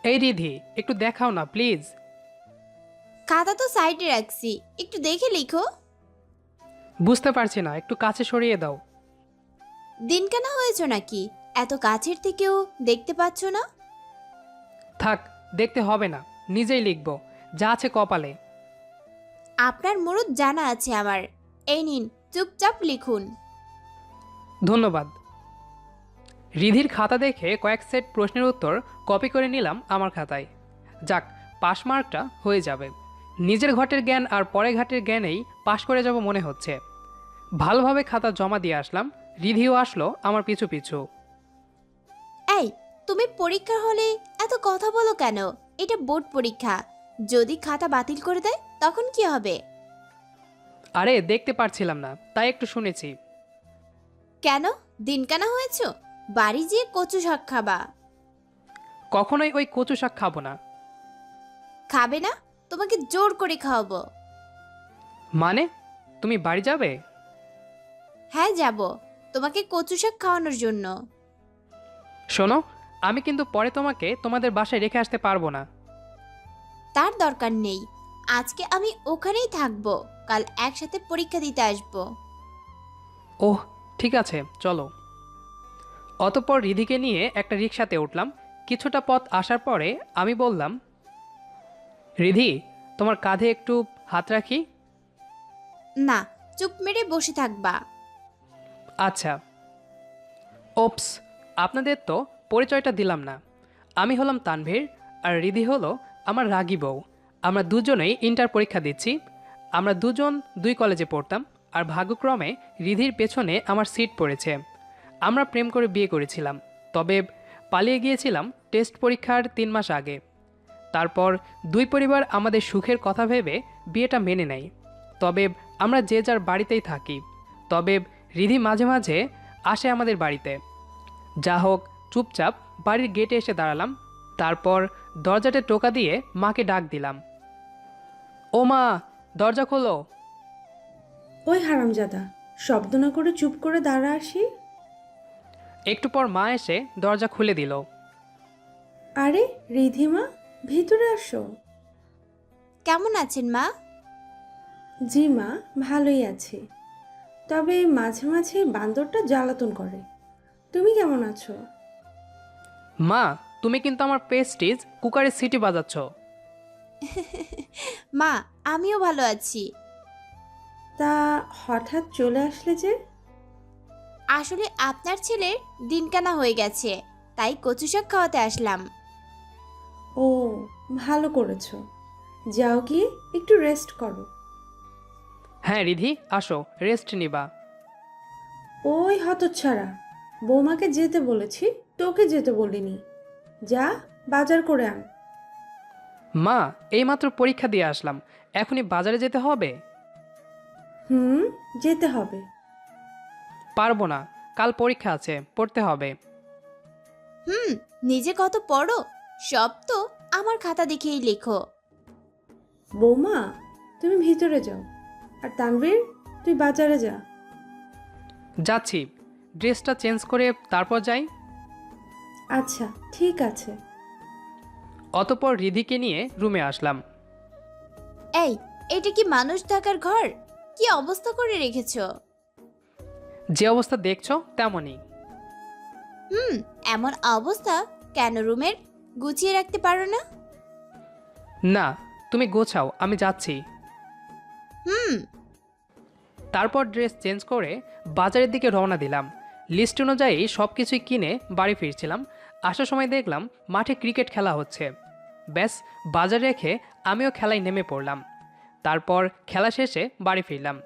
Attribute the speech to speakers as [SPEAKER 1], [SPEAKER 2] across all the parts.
[SPEAKER 1] এই রিধি, একটু দেখাও না প্লিজ।
[SPEAKER 2] খাতা তো সাইডে রাখছি, একটু দেখে লিখো।
[SPEAKER 1] বুঝতে পারছি না, একটু কাছে সরিয়ে দাও।
[SPEAKER 2] দিনকানা হয়েছ নাকি? এত কাছের থেকেও দেখতে পাচ্ছ না?
[SPEAKER 1] থাক, দেখতে হবে না, নিজেই লিখব যা আছে কপালে।
[SPEAKER 2] আপনার মুরুদ জানা আছে আমার। এই নিন, চুপচাপ লিখুন।
[SPEAKER 1] ধন্যবাদ। রিধির খাতা দেখে কয়েক সেট প্রশ্নের উত্তর কপি করে নিলাম আমার খাতায়। যাক, পাস মার্কটা হয়ে যাবে। নিজের ঘটের জ্ঞান আর পরে ঘাটের জ্ঞানেই পাশ করে যাব মনে হচ্ছে। ভালোভাবে খাতা জমা দিয়ে আসলাম। রিধিও আসলো আমার পিছু পিছু।
[SPEAKER 2] এই, তুমি পরীক্ষা হলে এত কথা বলো কেন? এটা বোর্ড পরীক্ষা। যদি খাতা বাতিল করে দেয় তখন কি হবে?
[SPEAKER 1] আরে দেখতে পারছিলাম না, তাই একটু শুনেছি।
[SPEAKER 2] কেন? দিনকানা হয়েছ? বাড়ি যেয়ে কচু শাক খাবা।
[SPEAKER 1] কখনোই ওই কচু শাক খাবো না।
[SPEAKER 2] খাবে না? তোমাকে জোর করে খাওয়াবো।
[SPEAKER 1] মানে, তুমি বাড়ি যাবে?
[SPEAKER 2] হ্যাঁ, যাব। তোমাকে কচু শাক খাওয়ানোর জন্য।
[SPEAKER 1] শোনো, আমি কিন্তু পরে তোমাকে তোমাদের বাসায় রেখে আসতে পারবো না।
[SPEAKER 2] তার দরকার নেই। আজকে আমি ওখানেই থাকবো। কাল একসাথে পরীক্ষা দিতে আসবো।
[SPEAKER 1] ওহ, ঠিক আছে, চলো। অতঃপর রিধিকে নিয়ে একটা রিকশাতে উঠলাম। কিছুটা পথ আসার পরে আমি বললাম, রিধি, তোমার কাঁধে একটু হাত রাখি।
[SPEAKER 2] না, চুপ মেরে বসে থাকবা।
[SPEAKER 1] আচ্ছা। ওপস, আপনাদের তো পরিচয়টা দিলাম না। আমি হলাম তানভীর, আর রিধি হলো আমার রাগী বউ। আমরা দুজনেই ইন্টার পরীক্ষা দিচ্ছি। আমরা দুজন দুই কলেজে পড়তাম, আর ভাগ্যক্রমে রিধির পেছনে আমার সিট পড়েছে। আমরা প্রেম করে বিয়ে করেছিলাম, তবে পালিয়ে গিয়েছিলাম টেস্ট পরীক্ষার 3 মাস আগে। তারপর দুই পরিবার আমাদের সুখের কথা ভেবে বিয়েটা মেনে নেয়। তবে আমরা যে যার বাড়িতেই থাকি। তবে রিধি মাঝে মাঝে আসে আমাদের বাড়িতে। যা হোক, চুপচাপ বাড়ির গেটে এসে দাঁড়ালাম। তারপর দরজাতে টোকা দিয়ে মাকে ডাক দিলাম, ও মা, দরজা খোলো।
[SPEAKER 3] ওই হারামজাদা, শব্দ না করে চুপ করে দাঁড়া আসি।
[SPEAKER 1] একটু পর মা এসে দরজা খুলে দিল।
[SPEAKER 3] আরে রিধিমা, ভিতরে আসো।
[SPEAKER 2] কেমন আছেন মা?
[SPEAKER 3] জি মা, ভালোই আছি। তবে মাঝে মাঝে বান্দরটা জ্বালাতন করে। তুমি কেমন আছো?
[SPEAKER 1] মা, তুমি কিন্তু আমার পেস্টিজ কুকারের সিটি বাজাচ্ছ।
[SPEAKER 2] মা, আমিও ভালো আছি।
[SPEAKER 3] তা হঠাৎ চলে আসলে যে?
[SPEAKER 2] আসলে আপনার ছেলের দিনকানা হয়ে গেছে, তাই কচু শাক খাওয়াতে আসলাম।
[SPEAKER 3] ও, ভালো করেছো। যাও গিয়ে একটু রেস্ট করো।
[SPEAKER 1] হ্যাঁ রিধি, আসো, রেস্ট নিবা।
[SPEAKER 3] ওই হতচ্ছাড়া, বৌমাকে যেতে বলেছি, তোকে যেতে বলিনি। যা, বাজার করে আন।
[SPEAKER 1] মা, এইমাত্র পরীক্ষা দিয়ে আসলাম, এখনই বাজারে যেতে হবে?
[SPEAKER 3] হুম, যেতে হবে।
[SPEAKER 1] পারবো না, কাল পরীক্ষা আছে, পড়তে হবে।
[SPEAKER 2] হুম, নিজে কত পড়ো, সব তো আমার খাতা দেখেই লেখো।
[SPEAKER 3] বৌমা, তুমি ভিতরে যাও। আর তানভীর, তুই বাজারে যা।
[SPEAKER 1] যাচ্ছি, ড্রেসটা চেঞ্জ করে তারপর যাই।
[SPEAKER 3] আচ্ছা, ঠিক আছে।
[SPEAKER 1] অতপর রিধিকে নিয়ে রুমে আসলাম।
[SPEAKER 2] এই, এটা কি মানুষ থাকার ঘর? কি অবস্থা করে রেখেছো?
[SPEAKER 1] যে অবস্থা দেখছো তেমনই।
[SPEAKER 2] হুম, এমন অবস্থা কেন রুমের? গুছিয়ে রাখতে পারো না?
[SPEAKER 1] না, তুমি গোছাও, আমি যাচ্ছি।
[SPEAKER 2] হুম।
[SPEAKER 1] তারপর ড্রেস চেঞ্জ করে বাজারের দিকে রওনা দিলাম। লিস্ট অনুযায়ী সব কিছুই কিনে বাড়ি ফিরছিলাম। আসার সময় দেখলাম মাঠে ক্রিকেট খেলা হচ্ছে। ব্যাস, বাজার রেখে আমিও খেলায় নেমে পড়লাম। তারপর খেলা শেষে বাড়ি ফিরলাম।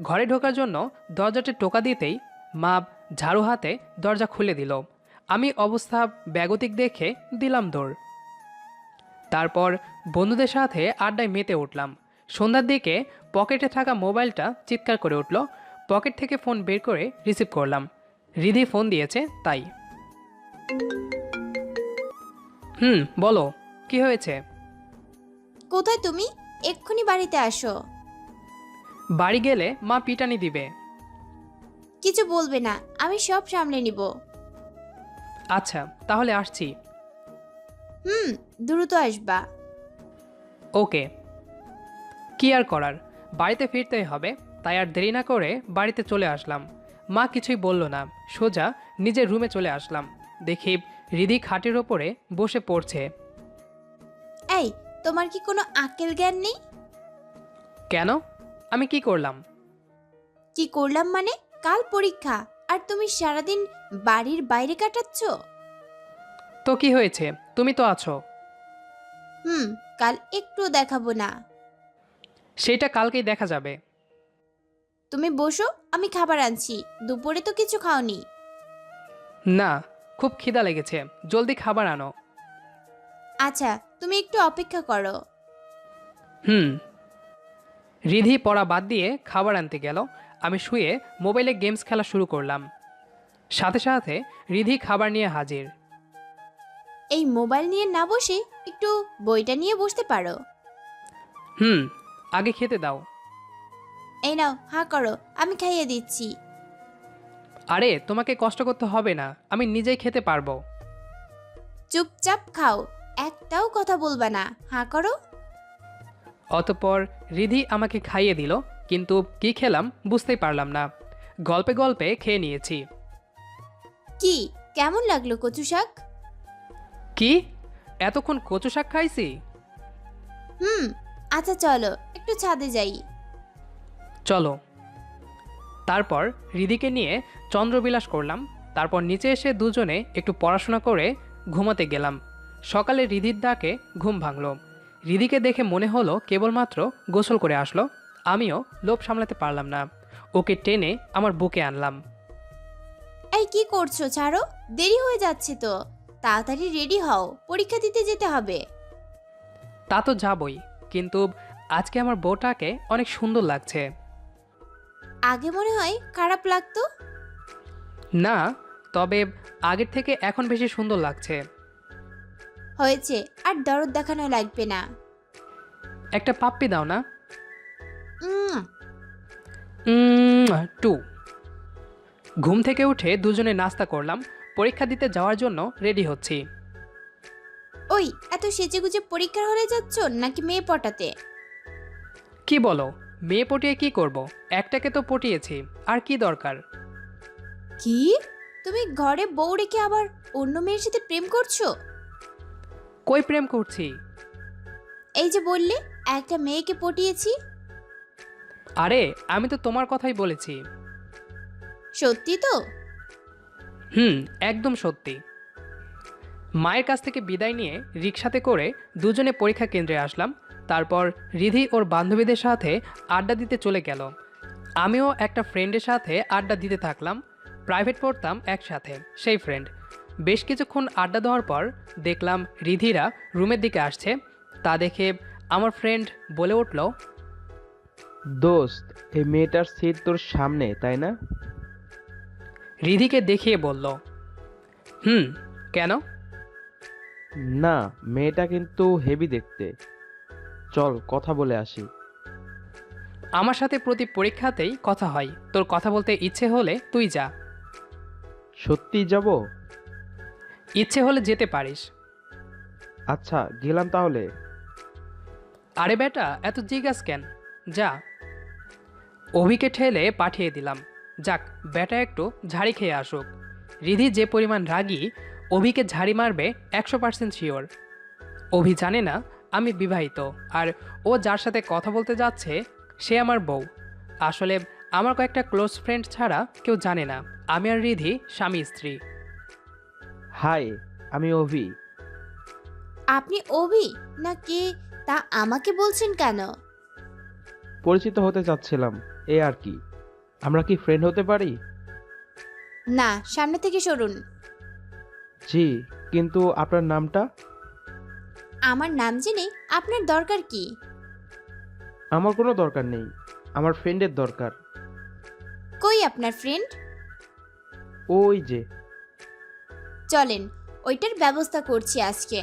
[SPEAKER 1] ঘরে ঢোকার জন্য দরজাতে টোকা দিতেই মা ঝাড়ু হাতে দরজা খুলে দিল। আমি অবস্থা বেগতিক দেখে দিলাম দৌড়। তারপর বন্ধুদের সাথে আড্ডায় মেতে উঠলাম। সন্ধ্যার দিকে পকেটে থাকা মোবাইলটা চিৎকার করে উঠল। পকেট থেকে ফোন বের করে রিসিভ করলাম। রিধি ফোন দিয়েছে তাই। বলো, কি হয়েছে?
[SPEAKER 2] কোথায় তুমি? এক্ষুনি বাড়িতে আসো।
[SPEAKER 1] বাড়ি গেলে মা পিটানি দিবে।
[SPEAKER 2] কিছু বলবে না, আমি সব সামলে নিব।
[SPEAKER 1] আচ্ছা, তাহলে আসছি।
[SPEAKER 2] হুম, দ্রুত আসবা।
[SPEAKER 1] ওকে। কি আর করার, বাড়িতে ফিরতেই হবে, তাই আর দেরি না করে বাড়িতে চলে আসলাম। মা কিছুই বলল না, সোজা নিজের রুমে চলে আসলাম। দেখি রিধি খাটের ওপরে বসে পড়ছে।
[SPEAKER 2] এই, তোমার কি কোনো আক্কেল জ্ঞান নেই?
[SPEAKER 1] কেন? আমি কি করলাম?
[SPEAKER 2] কি করলাম মানে? কাল পরীক্ষা, আর তুমি সারাদিন বাড়ির বাইরে কাটাচ্ছ।
[SPEAKER 1] তো কি হয়েছে, তুমি তো আছো।
[SPEAKER 2] হুম, কাল একটু দেখাবো না।
[SPEAKER 1] সেটা কালকেই দেখা যাবে।
[SPEAKER 2] তুমি বসো, আমি খাবার আনছি। দুপুরে তো কিছু খাওনি।
[SPEAKER 1] না, খুব খিদা লেগেছে, জলদি খাবার আনো।
[SPEAKER 2] আচ্ছা, তুমি একটু অপেক্ষা করো।
[SPEAKER 1] হুম। রিধি পড়া বাদ দিয়ে খাবার আনতে গেল, আমি শুয়ে মোবাইলে গেমস খেলা শুরু করলাম। সাথে সাথে রিধি খাবার নিয়ে হাজির।
[SPEAKER 2] এই মোবাইল নিয়ে না বসে একটু বইটা নিয়ে বসতে পারো।
[SPEAKER 1] হুম, আগে খেতে দাও।
[SPEAKER 2] এই নাও, হা করো, আমি খাইয়ে দিচ্ছি।
[SPEAKER 1] আরে তোমাকে কষ্ট করতে হবে না, আমি নিজেই খেতে পারবো।
[SPEAKER 2] চুপচাপ খাও, একটাও কথা বলবা না, হা করো।
[SPEAKER 1] অতঃপর রিধি আমাকে খাইয়ে দিল, কিন্তু কি খেলাম বুঝতেই পারলাম না। গল্পে গল্পে খেয়ে নিয়েছি।
[SPEAKER 2] কি, কেমন লাগলো কচু শাক?
[SPEAKER 1] কি? এতক্ষণ কচু শাক খাইছি?
[SPEAKER 2] হুম। আচ্ছা চলো একটু ছাদে যাই।
[SPEAKER 1] চলো। তারপর রিধিকে নিয়ে চন্দ্রবিলাস করলাম। তারপর নিচে এসে দুজনে একটু পড়াশোনা করে ঘুমাতে গেলাম। সকালে রিধির ডাকে ঘুম ভাঙল। রিধিকে দেখে মনে হলো কেবলমাত্র গোসল করে আসলো। আমিও লোভ সামলাতে পারলাম না, ওকে টেনে আমার বুকে আনলাম।
[SPEAKER 2] এই কি করছো, ছাড়ো, দেরি হয়ে যাচ্ছে তো। তাড়াতাড়ি রেডি হও, পরীক্ষা দিতে যেতে হবে।
[SPEAKER 1] তা তো যাবই, কিন্তু আজকে আমার বউটাকে অনেক সুন্দর লাগছে।
[SPEAKER 2] আগে মনে হয় খারাপ লাগতো।
[SPEAKER 1] না, তবে আগের থেকে এখন বেশি সুন্দর লাগছে।
[SPEAKER 2] হয়েছে, আর দরদ দেখানো লাগবে না।
[SPEAKER 1] একটা পাপ্পি দাও না।
[SPEAKER 2] উম,
[SPEAKER 1] টু। ঘুম থেকে উঠে দুজনে নাস্তা করলাম, পরীক্ষা দিতে যাওয়ার জন্য রেডি হচ্ছি।
[SPEAKER 2] ওই, এত সেজেগুজে পরীক্ষার হলে যাচ্ছ নাকি মেয়ে পটাতে?
[SPEAKER 1] কি বলো? মেয়ে পটিয়ে কি করব? একটাকে তো পটিয়েছি, আর কি দরকার?
[SPEAKER 2] কি, তুমি ঘরে বউ রেখে আবার অন্য মেয়ের সাথে প্রেম করছো?
[SPEAKER 1] কই প্রেম করছি?
[SPEAKER 2] এই যে বললে একটা মেয়েকে পটিয়েছি।
[SPEAKER 1] আরে আমি তো তোমার কথাই বলেছি।
[SPEAKER 2] সত্যি তো?
[SPEAKER 1] হুম, একদম সত্যি। মায়ের কাছ থেকে বিদায় নিয়ে রিকশাতে করে দুজনে পরীক্ষা কেন্দ্রে আসলাম। তারপর রিধি ওর বান্ধবীদের সাথে আড্ডা দিতে চলে গেল। আমিও একটা ফ্রেন্ডের সাথে আড্ডা দিতে থাকলাম। প্রাইভেট পড়তাম একসাথে সেই ফ্রেন্ড। বেশ কিছুক্ষণ আড্ডা দেওয়ার পর দেখলাম রিধিরা রুমের দিকে আসছে। তা দেখে আমার ফ্রেন্ড বলে উঠল,
[SPEAKER 4] দোস্ত, এই মেয়েটার সিট তোর সামনে, তাই না?
[SPEAKER 1] রিধিকে দেখিয়ে বলল, হুম। কেন?
[SPEAKER 4] না, মেয়েটা কিন্তু হেভি দেখতে। চল কথা বলে আসি।
[SPEAKER 1] আমার সাথে প্রতি পরীক্ষাতেই কথা হয়, তোর কথা বলতে ইচ্ছে হলে তুই যা।
[SPEAKER 4] সত্যি যাব?
[SPEAKER 1] ইচ্ছে হলে যেতে পারিস।
[SPEAKER 4] আচ্ছা, গেলাম তাহলে।
[SPEAKER 1] আরে বেটা, এত জিজ্ঞাস কেন? যা। অভিকে ঠেলে পাঠিয়ে দিলাম। যাক, বেটা একটু ঝাড়ি খেয়ে আসুক। রিধি যে পরিমাণ রাগী, অভিকে ঝাড়ি মারবে 100% শিওর। অভি জানে না আমি বিবাহিত, আর ও যার সাথে কথা বলতে যাচ্ছে সে আমার বউ। আসলে আমার কয়েকটা ক্লোজ ফ্রেন্ড ছাড়া কেউ জানে না আমি আর রিধি স্বামী স্ত্রী।
[SPEAKER 4] হাই, আমি অভি।
[SPEAKER 2] আপনি অভি নাকি, তা আমাকে বলছেন কেন?
[SPEAKER 4] পরিচিত হতে চাচ্ছিলাম, এ আর কি। আমরা কি ফ্রেন্ড হতে পারি?
[SPEAKER 2] না, সামনে থেকে সরুন।
[SPEAKER 4] জি, কিন্তু আপনার নামটা?
[SPEAKER 2] আমার নাম জেনে আপনার দরকার কি?
[SPEAKER 4] আমার কোনো দরকার নেই, আমার ফ্রেন্ডের দরকার।
[SPEAKER 2] কই আপনার ফ্রেন্ড?
[SPEAKER 4] ওই যে।
[SPEAKER 2] চলেন, ওইটার ব্যবস্থা করছি আজকে।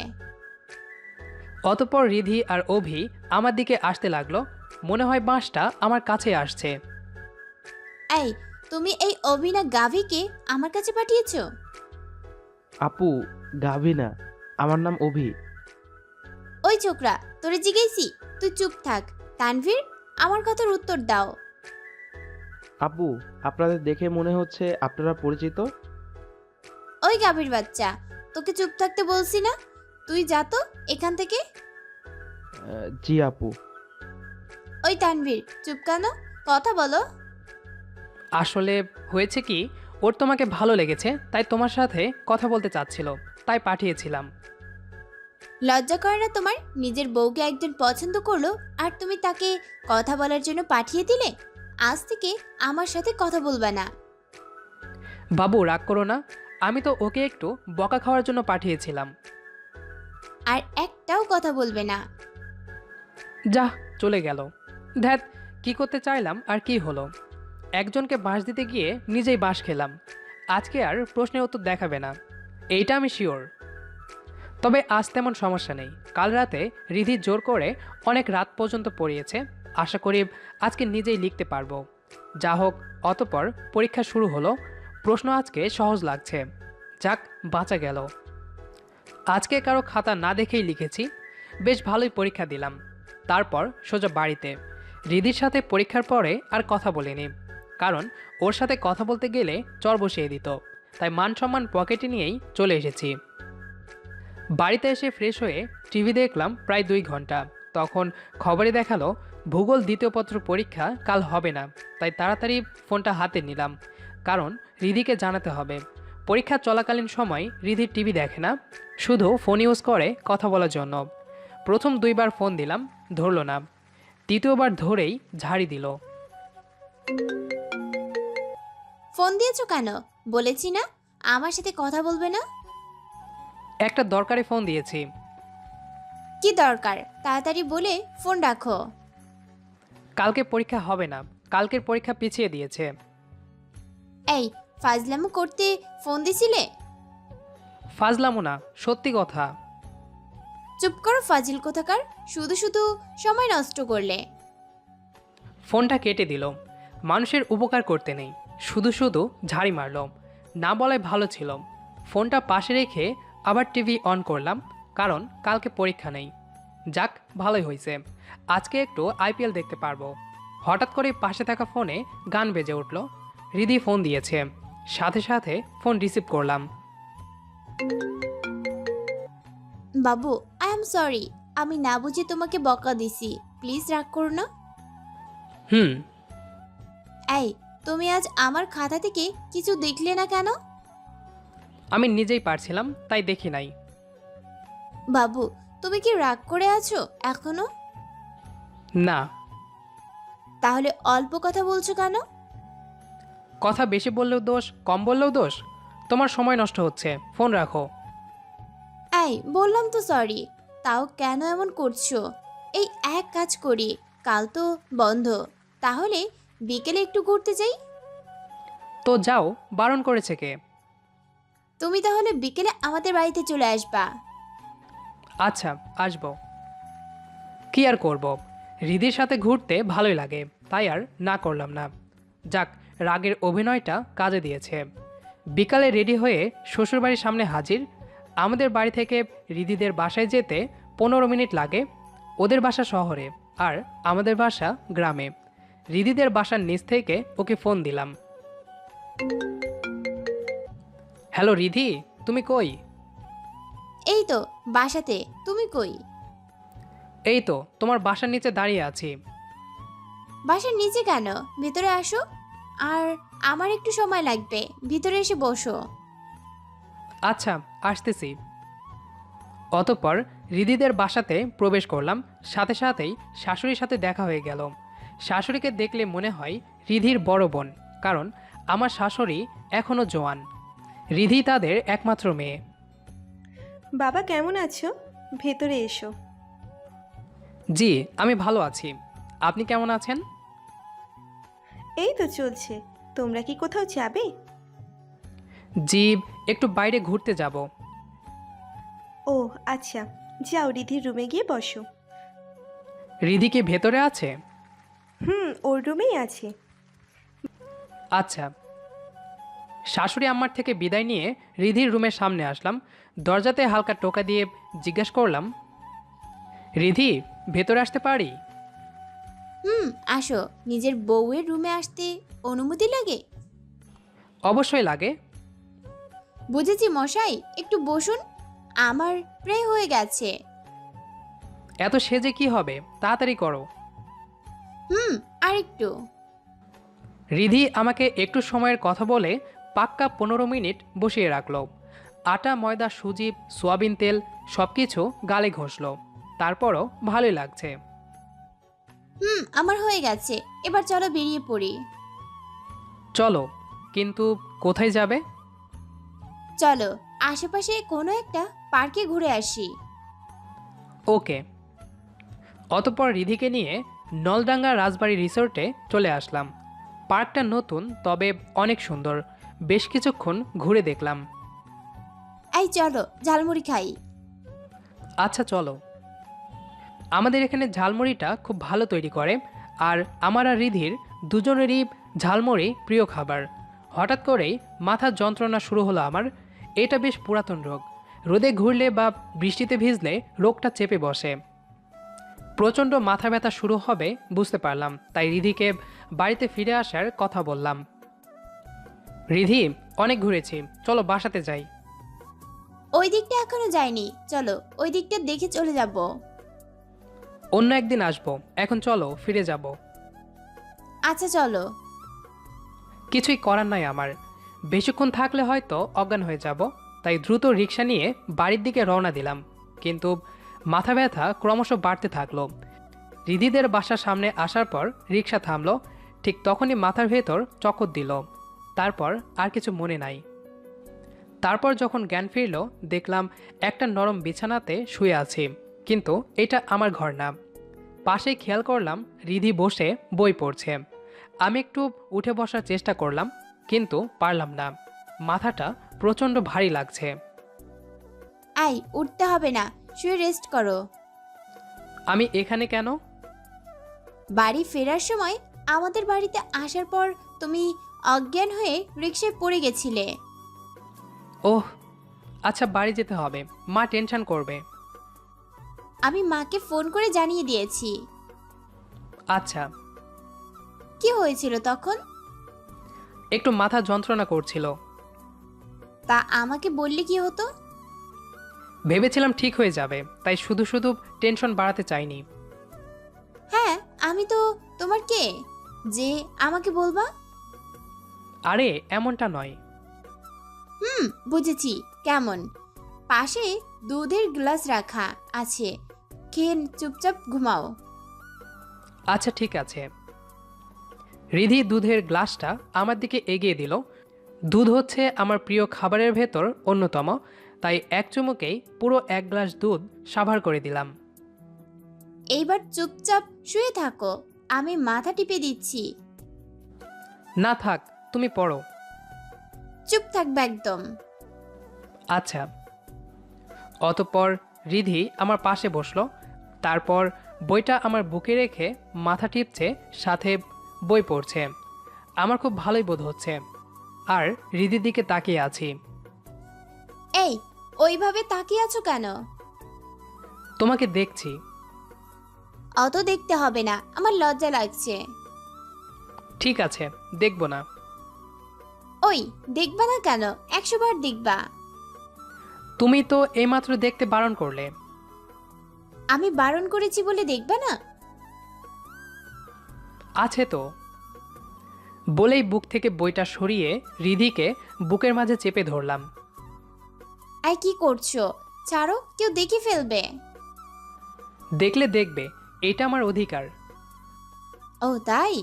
[SPEAKER 1] অতঃপর রিধি আর অভি আমার দিকে আসতে লাগলো। মনে হয় বাঁশটা আমার কাছে আসছে।
[SPEAKER 2] এই, তুমি এই অভিনা গাভিকে আমার কাছে পাঠিয়েছো?
[SPEAKER 4] আপু, গাভি না, আমার নাম অভি।
[SPEAKER 2] ওই ছোকরা, তোরে জিজ্ঞেসি, তুই চুপ থাক। তানভীর, আমার কথার উত্তর দাও।
[SPEAKER 4] আপু, আপনাদের দেখে মনে হচ্ছে আপনারা পরিচিত।
[SPEAKER 2] ওই গাভীর বাচ্চা, তোকে চুপ থাকতে বলছি না? তুই যা তো এখান থেকে।
[SPEAKER 4] জি আপু।
[SPEAKER 2] ওই তানভীর, চুপ কেন? কথা বলো।
[SPEAKER 1] আসলে হয়েছে কি, ওর তোমাকে ভালো লেগেছে, তাই তোমার সাথে কথা বলতে চাচ্ছিল, তাই পাঠিয়েছিলাম।
[SPEAKER 2] লজ্জা করে না তোমার? নিজের বউকে একজন পছন্দ করলো আর তুমি তাকে কথা বলার জন্য পাঠিয়ে দিলে? আজ থেকে আমার সাথে কথা বলবা না।
[SPEAKER 1] বাবু রাগ করো না, আমি তো ওকে একটু বকা খাওয়ার জন্য পাঠিয়েছিলাম।
[SPEAKER 2] আর একটাও কথা বলবে না।
[SPEAKER 1] যা, চলে গেল। ধ্যাত, কি করতে চাইলাম আর কি হলো? একজনকে বাঁশ দিতে গিয়ে নিজেই বাঁশ খেলাম। আজকে আর প্রশ্নের উত্তর দেখাবে না, এইটা আমি শিওর। তবে আজ তেমন সমস্যা নেই। কাল রাতে রিধি জোর করে অনেক রাত পর্যন্ত পড়িয়েছে। আশা করি আজকে নিজেই লিখতে পারবো। যা হোক, অতপর পরীক্ষা শুরু হলো। প্রশ্ন আজকে সহজ লাগছে। যাক, বাঁচা গেল। আজকে কারো খাতা না দেখেই লিখেছি। বেশ ভালোই পরীক্ষা দিলাম। তারপর সোজা বাড়িতে। রিধির সাথে পরীক্ষার পরে আর কথা বলিনি, কারণ ওর সাথে কথা বলতে গেলে চর বসিয়ে দিত। তাই মান সম্মান পকেটে নিয়েই চলে এসেছি। বাড়িতে এসে ফ্রেশ হয়ে টিভি দেখলাম প্রায় 2 ঘন্টা। তখন খবরে দেখালো ভূগোল দ্বিতীয় পত্র পরীক্ষা কাল হবে না। তাই তাড়াতাড়ি ফোনটা হাতে নিলাম, কারণ রিধিকে জানাতে হবে। পরীক্ষা চলাকালীন সময় রিধির টিভি দেখে না, শুধু ফোন ইউজ করে কথা বলার জন্য। প্রথম 2বার ফোন দিলাম, ধরল না। তৃতীয়বার ধরেই ঝাড়ি দিল।
[SPEAKER 2] ফোন দিয়েছো কেন? বলেছি না আমার সাথে কথা বলবে না।
[SPEAKER 1] একটা দরকারি ফোন দিয়েছি।
[SPEAKER 2] কি দরকার? তাড়াতাড়ি বলে ফোন রাখো।
[SPEAKER 1] কালকে পরীক্ষা হবে না, কালকের পরীক্ষা পিছিয়ে দিয়েছে।
[SPEAKER 2] এই, ফাজলামো করতে ফোন দিছিলে?
[SPEAKER 1] ফাজলামো না, সত্যি কথা।
[SPEAKER 2] চুপ করো ফাজিল কোথাকার, শুধু শুধু সময় নষ্ট করলে।
[SPEAKER 1] ফোনটা কেটে দিল। মানুষের উপকার করতে নেই, শুধু শুধু ঝাড়ি মারল। না বলাই ভালো ছিল। ফোনটা পাশে রেখে আবার টিভি অন করলাম, কারণ কালকে পরীক্ষা নেই। যাক, ভালোই হয়েছে, আজকে একটু আইপিএল দেখতে পারবো। হঠাৎ করে পাশে থাকা ফোনে গান বেজে উঠল। রিধি ফোন দিয়েছে। সাথে সাথে ফোন রিসিভ করলাম।
[SPEAKER 2] বাবু, আই এম সরি, আমি না বুঝে তোমাকে বকা দিছি, প্লিজ রাগ করো না।
[SPEAKER 1] হুম।
[SPEAKER 2] এই, তুমি আজ আমার খাতা থেকে কিছু দেখলে না কেন?
[SPEAKER 1] আমি নিজেই পারছিলাম, তাই দেখি নাই।
[SPEAKER 2] বাবু, তুমি কি রাগ করে আছো এখনো?
[SPEAKER 1] না।
[SPEAKER 2] তাহলে অল্প কথা বলছো কেন?
[SPEAKER 1] কথা বেশি বললেও দোষ, কম বললেও দোষ। তোমার সময় নষ্ট হচ্ছে, ফোন রাখো।
[SPEAKER 2] এই, বললাম তো সরি, তাও কেন এমন করছো? এই এক কাজ করি, কাল তো বন্ধ, তাহলে বিকেলে একটু ঘুরতে যাই।
[SPEAKER 1] তো যাও, বারণ করেছে কে?
[SPEAKER 2] তুমি তাহলে বিকেলে আমাদের বাড়িতে চলে আসবা।
[SPEAKER 1] আচ্ছা, আসবো। কি আর করব, রিধির সাথে ঘুরতে ভালোই লাগে, তাই আর না করলাম না। যাক, রাগের অভিনয়টা কাজে দিয়েছে। বিকালে রেডি হয়ে শ্বশুরবাড়ির সামনে হাজির। আমাদের বাড়ি থেকে রিধিদের বাসায় যেতে 15 মিনিট লাগে। ওদের বাসা শহরে আর আমাদের বাসা গ্রামে। রিধিদের বাসার নিচ থেকে ওকে ফোন দিলাম। হ্যালো রিধি, তুমি কই?
[SPEAKER 2] এই তো বাসাতে, তুমি কই?
[SPEAKER 1] এই তো তোমার বাসার নিচে দাঁড়িয়ে আছি।
[SPEAKER 2] বাসার নিচে কেন? ভিতরে আসো। আর আমার একটু সময় লাগবে, ভিতরে এসে বসো।
[SPEAKER 1] আচ্ছা, আসতেছি। অতঃপর রিদিদের বাসাতে প্রবেশ করলাম। সাথে সাথেই শাশুড়ির সাথে দেখা হয়ে গেল। শাশুড়িকে দেখলে মনে হয় রিধির বড় বোন, কারণ আমার শাশুড়ি এখনও জোয়ান। রিধি তাদের একমাত্র মেয়ে।
[SPEAKER 5] বাবা কেমন আছো? ভেতরে এসো।
[SPEAKER 1] জি, আমি ভালো আছি। আপনি কেমন আছেন?
[SPEAKER 5] এই তো চলছে। তোমরা কি কোথাও যাবে?
[SPEAKER 1] জি, একটু বাইরে ঘুরতে যাব।
[SPEAKER 5] ও আচ্ছা, যাও রিধির রুমে গিয়ে বসো।
[SPEAKER 1] রিধি কি ভেতরে আছে?
[SPEAKER 5] ওর রুমেই আছে।
[SPEAKER 1] আচ্ছা। শাশুড়ি আম্মার থেকে বিদায় নিয়ে রিধির রুমের সামনে আসলাম। দরজাতে হালকা টোকা দিয়ে জিজ্ঞেস করলাম, রিধি, ভেতরে আসতে পারি?
[SPEAKER 2] হুম, আসো। নিজের বউয়ের রুমে আসতে অনুমতি লাগে?
[SPEAKER 1] অবশ্যই লাগে।
[SPEAKER 2] বুঝেছি মশাই, একটু বসুন। আমার প্রায় হয়ে গেছে।
[SPEAKER 1] এত সেজে কি হবে, তাড়াতাড়ি করো।
[SPEAKER 2] হুম, আরেকটু।
[SPEAKER 1] রিধি আমাকে একটু সময়ের কথা বলে পাক্কা 15 মিনিট বসিয়ে রাখলো। আটা, ময়দা, সুজি, সোয়াবিন তেল সব কিছু গালে ঘষলো। তারপরও ভালোই লাগছে।
[SPEAKER 2] হুম, আমার হয়ে গেছে। এবার চলো বেরিয়ে পড়ি।
[SPEAKER 1] চলো, কিন্তু কোথায় যাবে?
[SPEAKER 2] চলো আশেপাশে কোনো একটা পার্কে ঘুরে আসি।
[SPEAKER 1] ওকে। অতঃপর রিধিকে নিয়ে নলডাঙ্গা রাজবাড়ি রিসোর্টে চলে আসলাম। পার্কটা নতুন, তবে অনেক সুন্দর। বেশ কিছুক্ষণ ঘুরে দেখলাম।
[SPEAKER 2] এই চলো ঝালমুড়ি খাই।
[SPEAKER 1] আচ্ছা চলো। আমাদের এখানে ঝালমুড়িটা খুব ভালো তৈরি করে, আর আমার আর রিধির দুজনেরই ঝালমুড়ি প্রিয় খাবার। হঠাৎ করেই মাথার যন্ত্রণা শুরু হলো আমার। এটা বেশ পুরাতন রোগ। রোদে ঘুরলে বা বৃষ্টিতে ভিজলে রোগটা চেপে বসে। প্রচণ্ড মাথা ব্যথা শুরু হবে বুঝতে পারলাম, তাই রিধিকে বাড়িতে ফিরে আসার কথা বললাম। রিধি, অনেক ঘুরেছি, চলো বাসাতে যাই।
[SPEAKER 2] ওই দিকটা এখনো যাইনি, চলো ওই দিকটা দেখে চলে যাব।
[SPEAKER 1] অন্য একদিন আসবো, এখন চলো ফিরে যাব।
[SPEAKER 2] আচ্ছা চলো।
[SPEAKER 1] কিছুই করার নাই আমার। বেশিক্ষণ থাকলে হয়তো অজ্ঞান হয়ে যাব, তাই দ্রুত রিক্সা নিয়ে বাড়ির দিকে রওনা দিলাম। কিন্তু মাথা ব্যথা ক্রমশ বাড়তে থাকলো। রিধিদের বাসার সামনে আসার পর রিক্সা থামলো। ঠিক তখনই মাথার ভেতর চক্কর দিল। তারপর আর কিছু মনে নাই। তারপর যখন জ্ঞান ফিরল, দেখলাম একটা নরম বিছানাতে শুয়ে আছি, কিন্তু এটা আমার ঘর না। পাশে খেয়াল করলাম রিধি বসে বই পড়ছে। আমি একটু উঠে বসার চেষ্টা করলাম, কিন্তু পারলাম না। মাথাটা প্রচণ্ড ভারী লাগছে।
[SPEAKER 2] এই উঠতে হবে না, শুয়ে রেস্ট করো।
[SPEAKER 1] আমি এখানে কেন?
[SPEAKER 2] বাড়ি ফেরার সময় আমাদের বাড়িতে আসার পর তুমি অজ্ঞান হয়ে রিকশায় পড়ে গেছিলে।
[SPEAKER 1] ওহ, আচ্ছা বাড়ি যেতে হবে, মা টেনশন করবে।
[SPEAKER 2] আমি মাকে ফোন করে জানিয়ে দিয়েছি।
[SPEAKER 1] আচ্ছা।
[SPEAKER 2] কি হয়েছিল তখন?
[SPEAKER 1] একটু মাথা যন্ত্রণা করছিল।
[SPEAKER 2] তা আমাকে বললে কি হতো?
[SPEAKER 1] ভেবেছিলাম ঠিক হয়ে যাবে, তাই শুধু শুধু টেনশন বাড়াতে চাইনি।
[SPEAKER 2] হ্যাঁ, আমি তো তোমার কে যে আমাকে বলবা?
[SPEAKER 1] আরে এমনটা নয়।
[SPEAKER 2] হুম, বুঝেছি। কেমন? পাশে দুধের গ্লাস রাখা আছে, খেয়ে চুপচাপ ঘুমাও।
[SPEAKER 1] আচ্ছা ঠিক আছে। রিধি দুধের গ্লাসটা আমার দিকে এগিয়ে দিল। দুধ হচ্ছে আমার প্রিয় খাবারের ভেতর অন্যতম, তাই এক চুমুকেই পুরো 1 গ্লাস দুধ সাভার করে দিলাম।
[SPEAKER 2] এইবার চুপচাপ শুয়ে থাকো, আমি মাথা টিপে দিচ্ছি।
[SPEAKER 1] না থাক, তুমি পড়ো।
[SPEAKER 2] চুপ থাকবে একদম।
[SPEAKER 1] আচ্ছা। অতঃপর রিধি আমার পাশে বসলো। তারপর বইটা আমার বুকে রেখে মাথা টিপছে, সাথে বই পড়ছে। আমার খুব ভালোই বোধ হচ্ছে। আর রিধির দিকে তাকিয়ে আছি।
[SPEAKER 2] এই, ওইভাবে তাকিয়ে আছো কেন?
[SPEAKER 1] তোমাকে দেখছি।
[SPEAKER 2] অত দেখতে হবে না, আমার লজ্জা লাগছে।
[SPEAKER 1] ঠিক আছে, দেখব না।
[SPEAKER 2] ওই, দেখবা না কেন? 100 বার দেখবা।
[SPEAKER 1] তুমি তো এইমাত্র দেখতে বারণ করলে।
[SPEAKER 2] আমি বারণ করেছি বলে দেখবা না?
[SPEAKER 1] আছে তো। বলেই বুক থেকে বইটা সরিয়ে রিধিকে বুকের মাঝে চেপে ধরলাম।
[SPEAKER 2] এই কি করছো? ছাড়ো, কেউ দেখে ফেলবে।
[SPEAKER 1] দেখলে দেখবে, এটা আমার অধিকার।
[SPEAKER 2] ও তাই?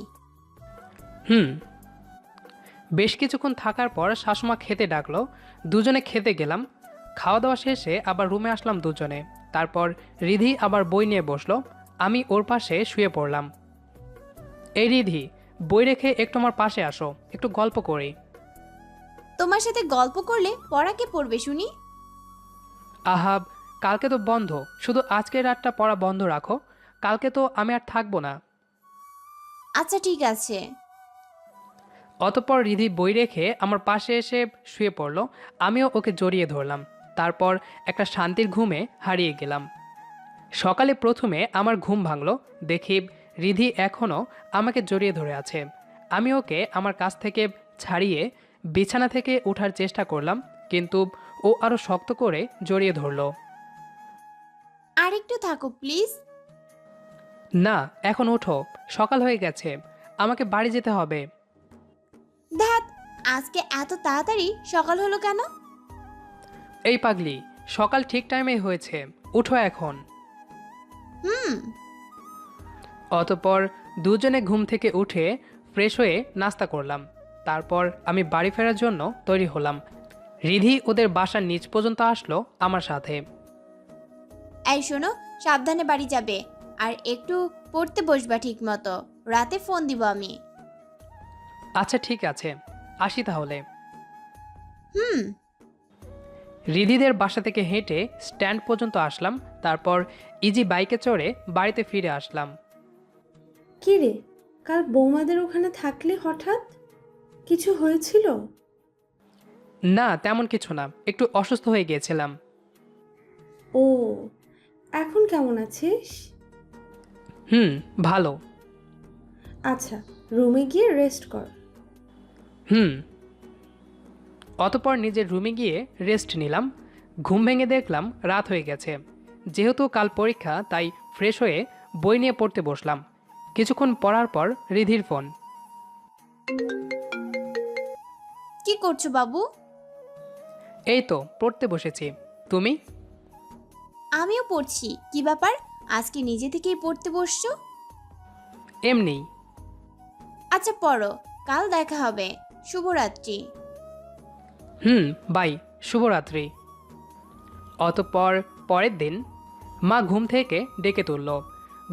[SPEAKER 1] হুম। বেশ কিছুক্ষণ থাকার পর শাশুমা খেতে ডাকলো। দুজনে খেতে গেলাম। খাওয়া দাওয়া শেষে আবার রুমে আসলাম দুজনে। তারপর রিধি আবার বই নিয়ে বসলো। আমি ওর পাশে শুয়ে পড়লাম। এই রিধি, বই রেখে একটু আমার পাশে আসো, একটু গল্প করি।
[SPEAKER 2] তোমার সাথে গল্প করলে পড়া কে পড়বে শুনি?
[SPEAKER 1] আহাব, কালকে তো বন্ধ, শুধু আজকের রাতটা পড়া বন্ধ রাখো। কালকে তো আমি আর থাকবো না।
[SPEAKER 2] আচ্ছা ঠিক আছে।
[SPEAKER 1] অতঃপর রিধি বই রেখে আমার পাশে এসে শুয়ে পড়লো। আমিও ওকে জড়িয়ে ধরলাম। তারপর একটা শান্তির ঘুমে হারিয়ে গেলাম। সকালে প্রথমে আমার ঘুম ভাঙলো, দেখি রিধি এখনও আমাকে জড়িয়ে ধরে আছে। আমি ওকে আমার কাছ থেকে ছাড়িয়ে বিছানা থেকে ওঠার চেষ্টা করলাম, কিন্তু ও আরও শক্ত করে জড়িয়ে ধরলো।
[SPEAKER 2] আরেকটু থাকো প্লিজ।
[SPEAKER 1] না, এখন ওঠো, সকাল হয়ে গেছে, আমাকে বাড়ি যেতে হবে।
[SPEAKER 2] ধ্যাত, আজকে এত তাড়াতাড়ি সকাল হলো কেন?
[SPEAKER 1] এই পাগলি, সকাল ঠিক টাইমেই হয়েছে, উঠো এখন।
[SPEAKER 2] হুম।
[SPEAKER 1] অতঃপর দুজনে ঘুম থেকে উঠে ফ্রেশ হয়ে নাস্তা করলাম। তারপর আমি বাড়ি ফেরার জন্য তৈরি হলাম। রিধি ওদের বাসার নিচ পর্যন্ত আসলো আমার সাথে।
[SPEAKER 2] এই শোনো, সাবধানে বাড়ি যাবে, আর একটু পড়তে বসবা ঠিক মতো, রাতে ফোন দিব আমি।
[SPEAKER 1] আচ্ছা ঠিক আছে, আসি তাহলে।
[SPEAKER 2] হুম।
[SPEAKER 1] রিধিদের বাসা থেকে হেঁটে স্ট্যান্ড পর্যন্ত আসলাম, তারপর ইজি বাইকে চড়ে বাড়িতে ফিরে আসলাম।
[SPEAKER 3] কি রে, কাল বৌমাদের ওখানে থাকলে হঠাৎ কিছু হয়েছিল?
[SPEAKER 1] না, তেমন কিছু না, একটু অসুস্থ হয়ে গিয়েছিলাম।
[SPEAKER 3] ও, এখন কেমন আছিস?
[SPEAKER 1] ভালো।
[SPEAKER 3] আচ্ছা, রুমে গিয়ে রেস্ট কর।
[SPEAKER 1] হুম। অতঃপর নিজের রুমে গিয়ে রেস্ট নিলাম। ঘুম ভেঙে দেখলাম রাত হয়ে গেছে। যেহেতু কাল পরীক্ষা, তাই ফ্রেশ হয়ে বই নিয়ে পড়তে বসলাম। কিছুক্ষণ পড়ার পর রিধির ফোন।
[SPEAKER 2] কি করছো বাবু?
[SPEAKER 1] এই তো পড়তে বসেছি, তুমি?
[SPEAKER 2] আমিও পড়ছি। কি ব্যাপার, আজকে নিজে থেকেই পড়তে বসছো?
[SPEAKER 1] এমনি।
[SPEAKER 2] আচ্ছা পড়ো, কাল দেখা হবে। শুভরাত্রি।
[SPEAKER 1] বাই, শুভরাত্রি। অতঃপর পরের দিন মা ঘুম থেকে ডেকে তুলল।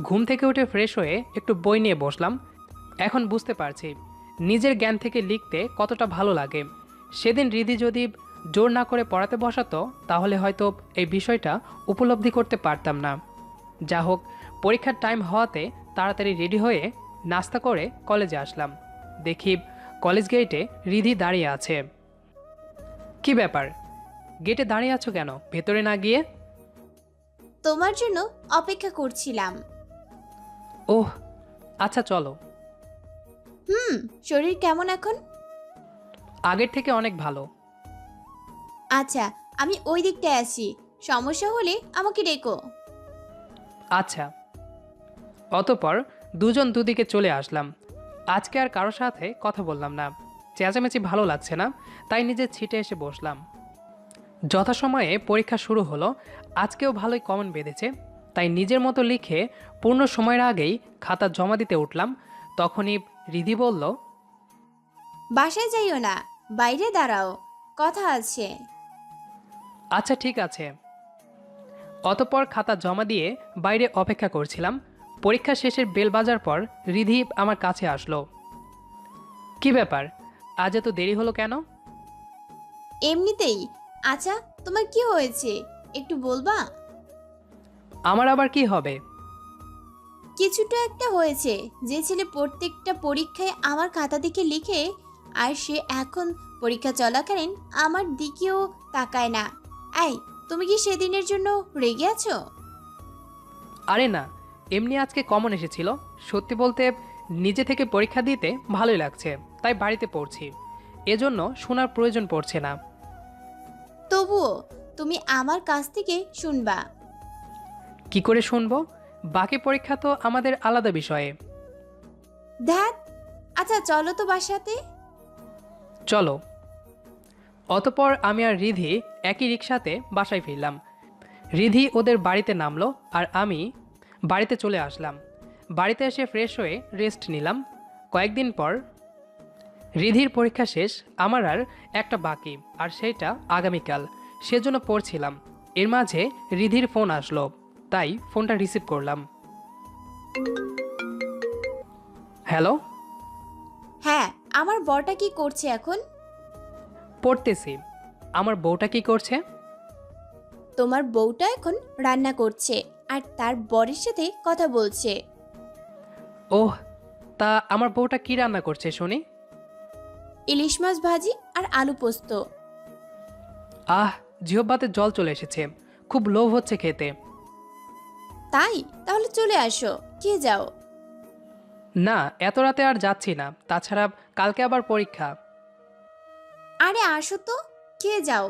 [SPEAKER 1] ঘুম থেকে উঠে ফ্রেশ হয়ে একটু বই নিয়ে বসলাম। এখন বুঝতে পারছি নিজের জ্ঞান থেকে লিখতে কতটা ভালো লাগে। সেদিন রিধি যদি জোর না করে পড়াতে বসাতো, তাহলে হয়তো এই বিষয়টা উপলব্ধি করতে পারতাম না। যা হোক, পরীক্ষার টাইম হওয়াতে তাড়াতাড়ি রেডি হয়ে নাস্তা করে কলেজে আসলাম। দেখি কলেজ গেটে রিধি দাঁড়িয়ে আছে। কি ব্যাপার, গেটে দাঁড়িয়ে আছো কেন, ভেতরে না গিয়ে?
[SPEAKER 2] তোমার জন্য অপেক্ষা করছিলাম।
[SPEAKER 1] ওহ, আচ্ছা চলো।
[SPEAKER 2] শরীর কেমন এখন?
[SPEAKER 1] আগের থেকে অনেক ভালো।
[SPEAKER 2] আচ্ছা, আমি ওই দিকটায় আছি, সমস্যা হলে আমাকে ডেকো।
[SPEAKER 1] আচ্ছা। অতঃপর দুজন দুদিকে চলে আসলাম। আজকে আর কারোর সাথে কথা বললাম না, চেঁচামেচি ভালো লাগছে না, তাই নিজের ছিটে এসে বসলাম। যথাসময়ে পরীক্ষা শুরু হলো। আজকেও ভালোই কমন বেঁধেছে, তাই নিজের মতো লিখে পূর্ণ সময়ের আগেই খাতা জমা দিতে উঠলাম। তখনই রিধি বলল,
[SPEAKER 2] বাসায় যাইও না, বাইরে দাঁড়াও, কথা আছে।
[SPEAKER 1] আচ্ছা ঠিক আছে। অতঃপর খাতা জমা দিয়ে বাইরে অপেক্ষা করছিলাম। পরীক্ষা শেষের বেল বাজার পর রিধি আমার কাছে আসলো। কি ব্যাপার, আজ এত দেরি হলো কেন?
[SPEAKER 2] এমনিতেই। আচ্ছা, তোমার কি হয়েছে একটু বলবা?
[SPEAKER 1] আমার আবার কি হবে?
[SPEAKER 2] কিছুটা একটা হয়েছে। যে ছেলে প্রত্যেকটা পরীক্ষায় আমার খাতা দিকে লিখে, আর সে এখন পরীক্ষা চলাকালীন আমার দিকেও তাকায় না। এই, তুমি কি সেদিনের জন্য রেগে আছো?
[SPEAKER 1] আরে না, এমনি আজকে কমন এসেছিল। সত্যি বলতে নিজে থেকে পরীক্ষা দিতে ভালোই লাগছে, তাই বাড়িতে পড়ছি। এজন্য শোনার প্রয়োজন পড়ছে না।
[SPEAKER 2] তবুও তুমি আমার কাছ থেকে শুনবা।
[SPEAKER 1] কি করে শুনবো? বাকি পরীক্ষা তো আমাদের আলাদা বিষয়ে।
[SPEAKER 2] ধ্যাত, আচ্ছা চলো তো বাসাতে।
[SPEAKER 1] চলো। অতঃপর আমি আর রিধি একই রিকশাতে বাসায় ফিরলাম। রিধি ওদের বাড়িতে নামলো আর আমি বাড়িতে চলে আসলাম। বাড়িতে এসে ফ্রেশ হয়ে রেস্ট নিলাম। কয়েকদিন পর রিধির পরীক্ষা শেষ, আমার আর একটা বাকি, আর সেইটা আগামীকাল। সেজন্য পড়ছিলাম। এর মাঝে রিধির ফোন আসলো, তাই ফোনটা রিসিভ করলাম। হ্যালো।
[SPEAKER 2] হ্যাঁ, আমার বরটা কি করছে এখন?
[SPEAKER 1] পড়তেছি। আমার বউটা কি করছে?
[SPEAKER 2] তোমার বউটা এখন রান্না করছে আর তার বরের সাথে কথা বলছে।
[SPEAKER 1] ওহ, তা আমার বউটা কি রান্না করছে শুনি?
[SPEAKER 2] ইলিশ মাছ ভাজি আর আলু পোস্ত।
[SPEAKER 1] আহ, জিহ্বাতে জল চলে এসেছে, খুব লোভ হচ্ছে খেতে।
[SPEAKER 2] তাই তাহলে চলে আসো, কে যাও।
[SPEAKER 1] না, এত রাতে আর যাচ্ছি না, তাছাড়া কালকে আবার পরীক্ষা।
[SPEAKER 2] আরে আসো তো, কে যাও।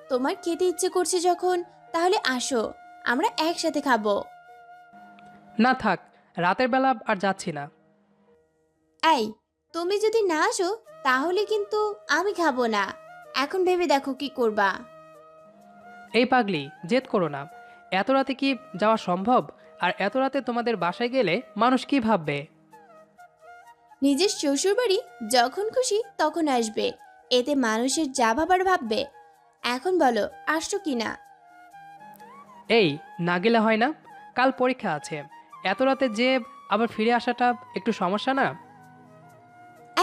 [SPEAKER 2] তোমার খেতে ইচ্ছে করছে যখন, তাহলে আসো, আমরা একসাথে খাবো।
[SPEAKER 1] না থাক, রাতের বেলা আর যাচ্ছি না।
[SPEAKER 2] এই, তুমি যদি না আসো তাহলে কিন্তু আমি খাবো না। এখন ভেবে দেখো কি করবা।
[SPEAKER 1] এই পাগলি, জেদ করো না। এত রাতে কি যাওয়া সম্ভব? আর এত রাতে তোমাদের বাসায় গেলে মানুষ কি ভাববে?
[SPEAKER 2] নিজের শ্বশুরবাড়ি যখন খুশি তখন আসবে, এতে মানুষের যা ভাবার ভাববে। এখন বলো আসছো কি না।
[SPEAKER 1] এই, না গেলে হয় না? কাল পরীক্ষা আছে, এত রাতে যে আবার ফিরে আসাটা একটু সমস্যা না?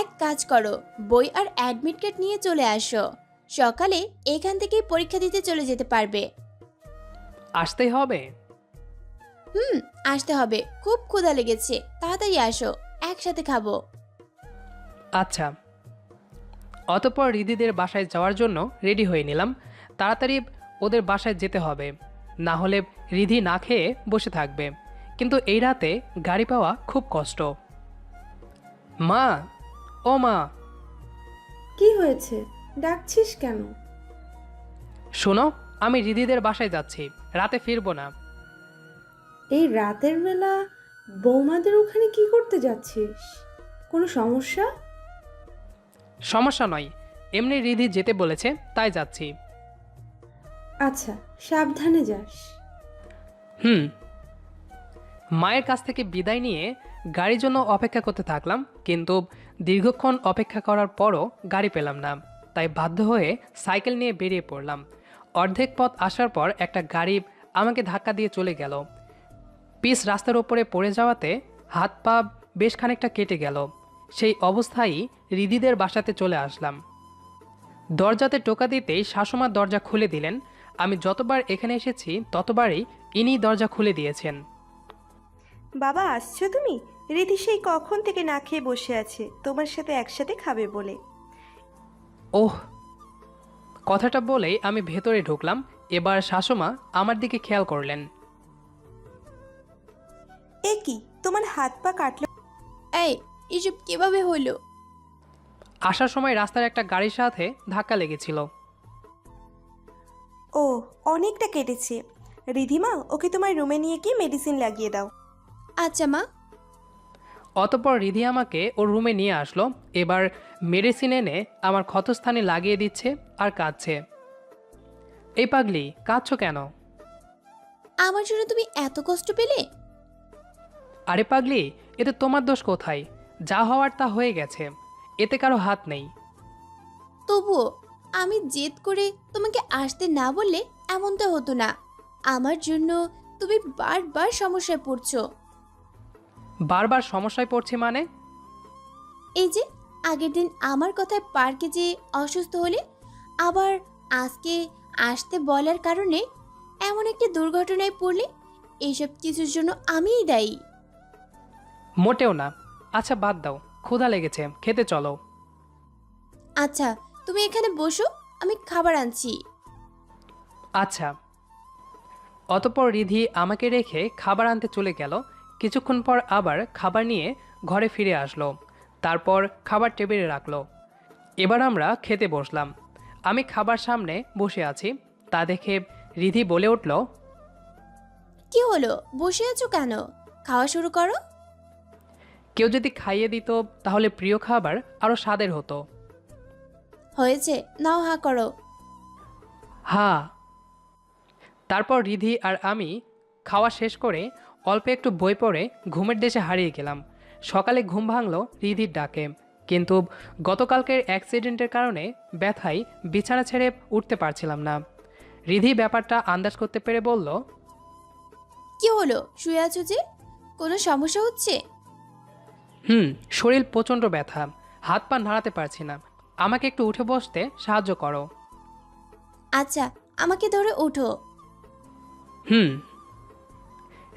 [SPEAKER 2] এক কাজ করো, বই আর অ্যাডমিট কার্ড নিয়ে চলে আসো, সকালে এখান থেকেই পরীক্ষা দিতে চলে যেতে পারবে।
[SPEAKER 1] আসতেই হবে?
[SPEAKER 2] হুম, আসতে হবে, খুব ক্ষুধা লেগেছে, তাড়াতাড়ি আসো, একসাথে খাবো।
[SPEAKER 1] আচ্ছা। অতঃপর রিদিদের বাসায় যাওয়ার জন্য রেডি হয়ে নিলাম। তাড়াতাড়ি ওদের বাসায় যেতে হবে, না হলে রিধি না খেয়ে বসে থাকবে। কিন্তু এই রাতে গাড়ি পাওয়া খুব কষ্ট। মা, ও মা,
[SPEAKER 3] কি হয়েছে, ডাকছিস কেন?
[SPEAKER 1] শোনো, আমি রিদিদের বাসায় যাচ্ছি, রাতে ফিরবো না।
[SPEAKER 3] এই রাতের বেলা বৌমাদের ওখানে কি করতে যাচ্ছিস? কোনো সমস্যা?
[SPEAKER 1] সমস্যা নয়, এমনি রিধি যেতে বলেছে তাই যাচ্ছি।
[SPEAKER 3] আচ্ছা, সাবধানে যাস।
[SPEAKER 1] হুম। মায়ের কাছ থেকে বিদায় নিয়ে গাড়ির জন্য অপেক্ষা করতে থাকলাম, কিন্তু দীর্ঘক্ষণ অপেক্ষা করার পরও গাড়ি পেলাম না। তাই বাধ্য হয়ে সাইকেল নিয়ে বেরিয়ে পড়লাম। অর্ধেক পথ আসার পর একটা গাড়ি আমাকে ধাক্কা দিয়ে চলে গেল। পিচ রাস্তার ওপরে পড়ে যাওয়াতে হাত পা বেশ খানিকটা কেটে গেল। সেই অবস্থায় রিদিদের বাসাতে চলে আসলাম। দরজাতে টোকা দিতেই শাশুমা দরজা খুলে দিলেন। আমি যতবার এখানে এসেছি ততবারই ইনি দরজা খুলে দিয়েছেন।
[SPEAKER 5] বাবা আসছো তুমি? রিধি সেই কখন থেকে না খেয়ে বসে আছে তোমার সাথে একসাথে খাবে বলে।
[SPEAKER 1] ওহ, কথাটা বলেই আমি ভেতরে ঢুকলাম। এবার শাশুমা আমার দিকে খেয়াল করলেন।
[SPEAKER 5] এ কি, তোমার হাত পা কাটলো?
[SPEAKER 2] এই, এসব কিভাবে হলো?
[SPEAKER 1] আসার সময় রাস্তার একটা গাড়ির সাথে ধাক্কা লেগেছিল।
[SPEAKER 5] ও, অনেকটা কেটেছে। রিধিমা, ওকে তোমার রুমে নিয়ে গিয়ে মেডিসিন লাগিয়ে দাও।
[SPEAKER 2] আচ্ছা মা।
[SPEAKER 1] অতঃপর রিধি আমাকে ওর রুমে নিয়ে আসলো। এবার মেডিসিন এনে আমার ক্ষতস্থানে লাগিয়ে দিচ্ছে আর কাঁদছে। এই পাগলি, কাঁদছো কেন?
[SPEAKER 2] আমার জন্য তুমি এত কষ্ট পেলে?
[SPEAKER 1] আরে পাগলি, এতে তোমার দোষ কোথায়? যা হওয়ার তা হয়ে গেছে, এতে কারো হাত নেই।
[SPEAKER 2] তবুও আমি জেদ করে তোমাকে আসতে না বললে এমনটা হতো না। আমার জন্য তুমি বারবার সমস্যায় পড়ছো।
[SPEAKER 1] বারবার সমস্যায় পড়ছি মানে?
[SPEAKER 2] এই যে আগের দিন আমার কথায় পার্কে যে অসুস্থ হলে, আবার আজকে আসতে বলার কারণে এমন একটা দুর্ঘটনায় পড়লে, এইসব কিছুর জন্য আমিই দায়ী।
[SPEAKER 1] মোটেও না। আচ্ছা বাদ দাও, ক্ষুধা লেগেছে, খেতে চলো।
[SPEAKER 2] আচ্ছা, তুমি এখানে বসো, আমি খাবার আনছি।
[SPEAKER 1] আচ্ছা। অতঃপর রিধি আমাকে রেখে খাবার আনতে চলে গেল। কিছুক্ষণ পর আবার খাবার নিয়ে ঘরে ফিরে আসলো। তারপর খাবার টেবিলে রাখলো। এবার আমরা খেতে বসলাম। আমি খাবার সামনে বসে আছি, তা দেখে রিধি বলে উঠল,
[SPEAKER 2] কি হলো, বসে আছো কেন? খাওয়া শুরু করো।
[SPEAKER 1] কেউ যদি খাইয়ে দিত তাহলে প্রিয় খাবার আরও স্বাদের হতো।
[SPEAKER 2] হয়েছে, নাও হা করো।
[SPEAKER 1] হ্যাঁ। তারপর রিধি আর আমি খাওয়া শেষ করে অল্প একটু বই পড়ে ঘুমের দেশে হারিয়ে গেলাম। সকালে ঘুম ভাঙলো রিধির ডাকে, কিন্তু গতকালকের অ্যাক্সিডেন্টের কারণে ব্যথায় বিছানা ছেড়ে উঠতে পারছিলাম না। রিধি ব্যাপারটা আন্দাজ করতে পেরে বলল,
[SPEAKER 2] কি হলো, শুয়ে আছো যে? কোনো সমস্যা হচ্ছে?
[SPEAKER 1] শরীর প্রচণ্ড ব্যথা, হাত পা নাড়াতে পারছি না, আমাকে একটু উঠে বসতে সাহায্য করো।
[SPEAKER 2] আচ্ছা, আমাকে ধরে ওঠো।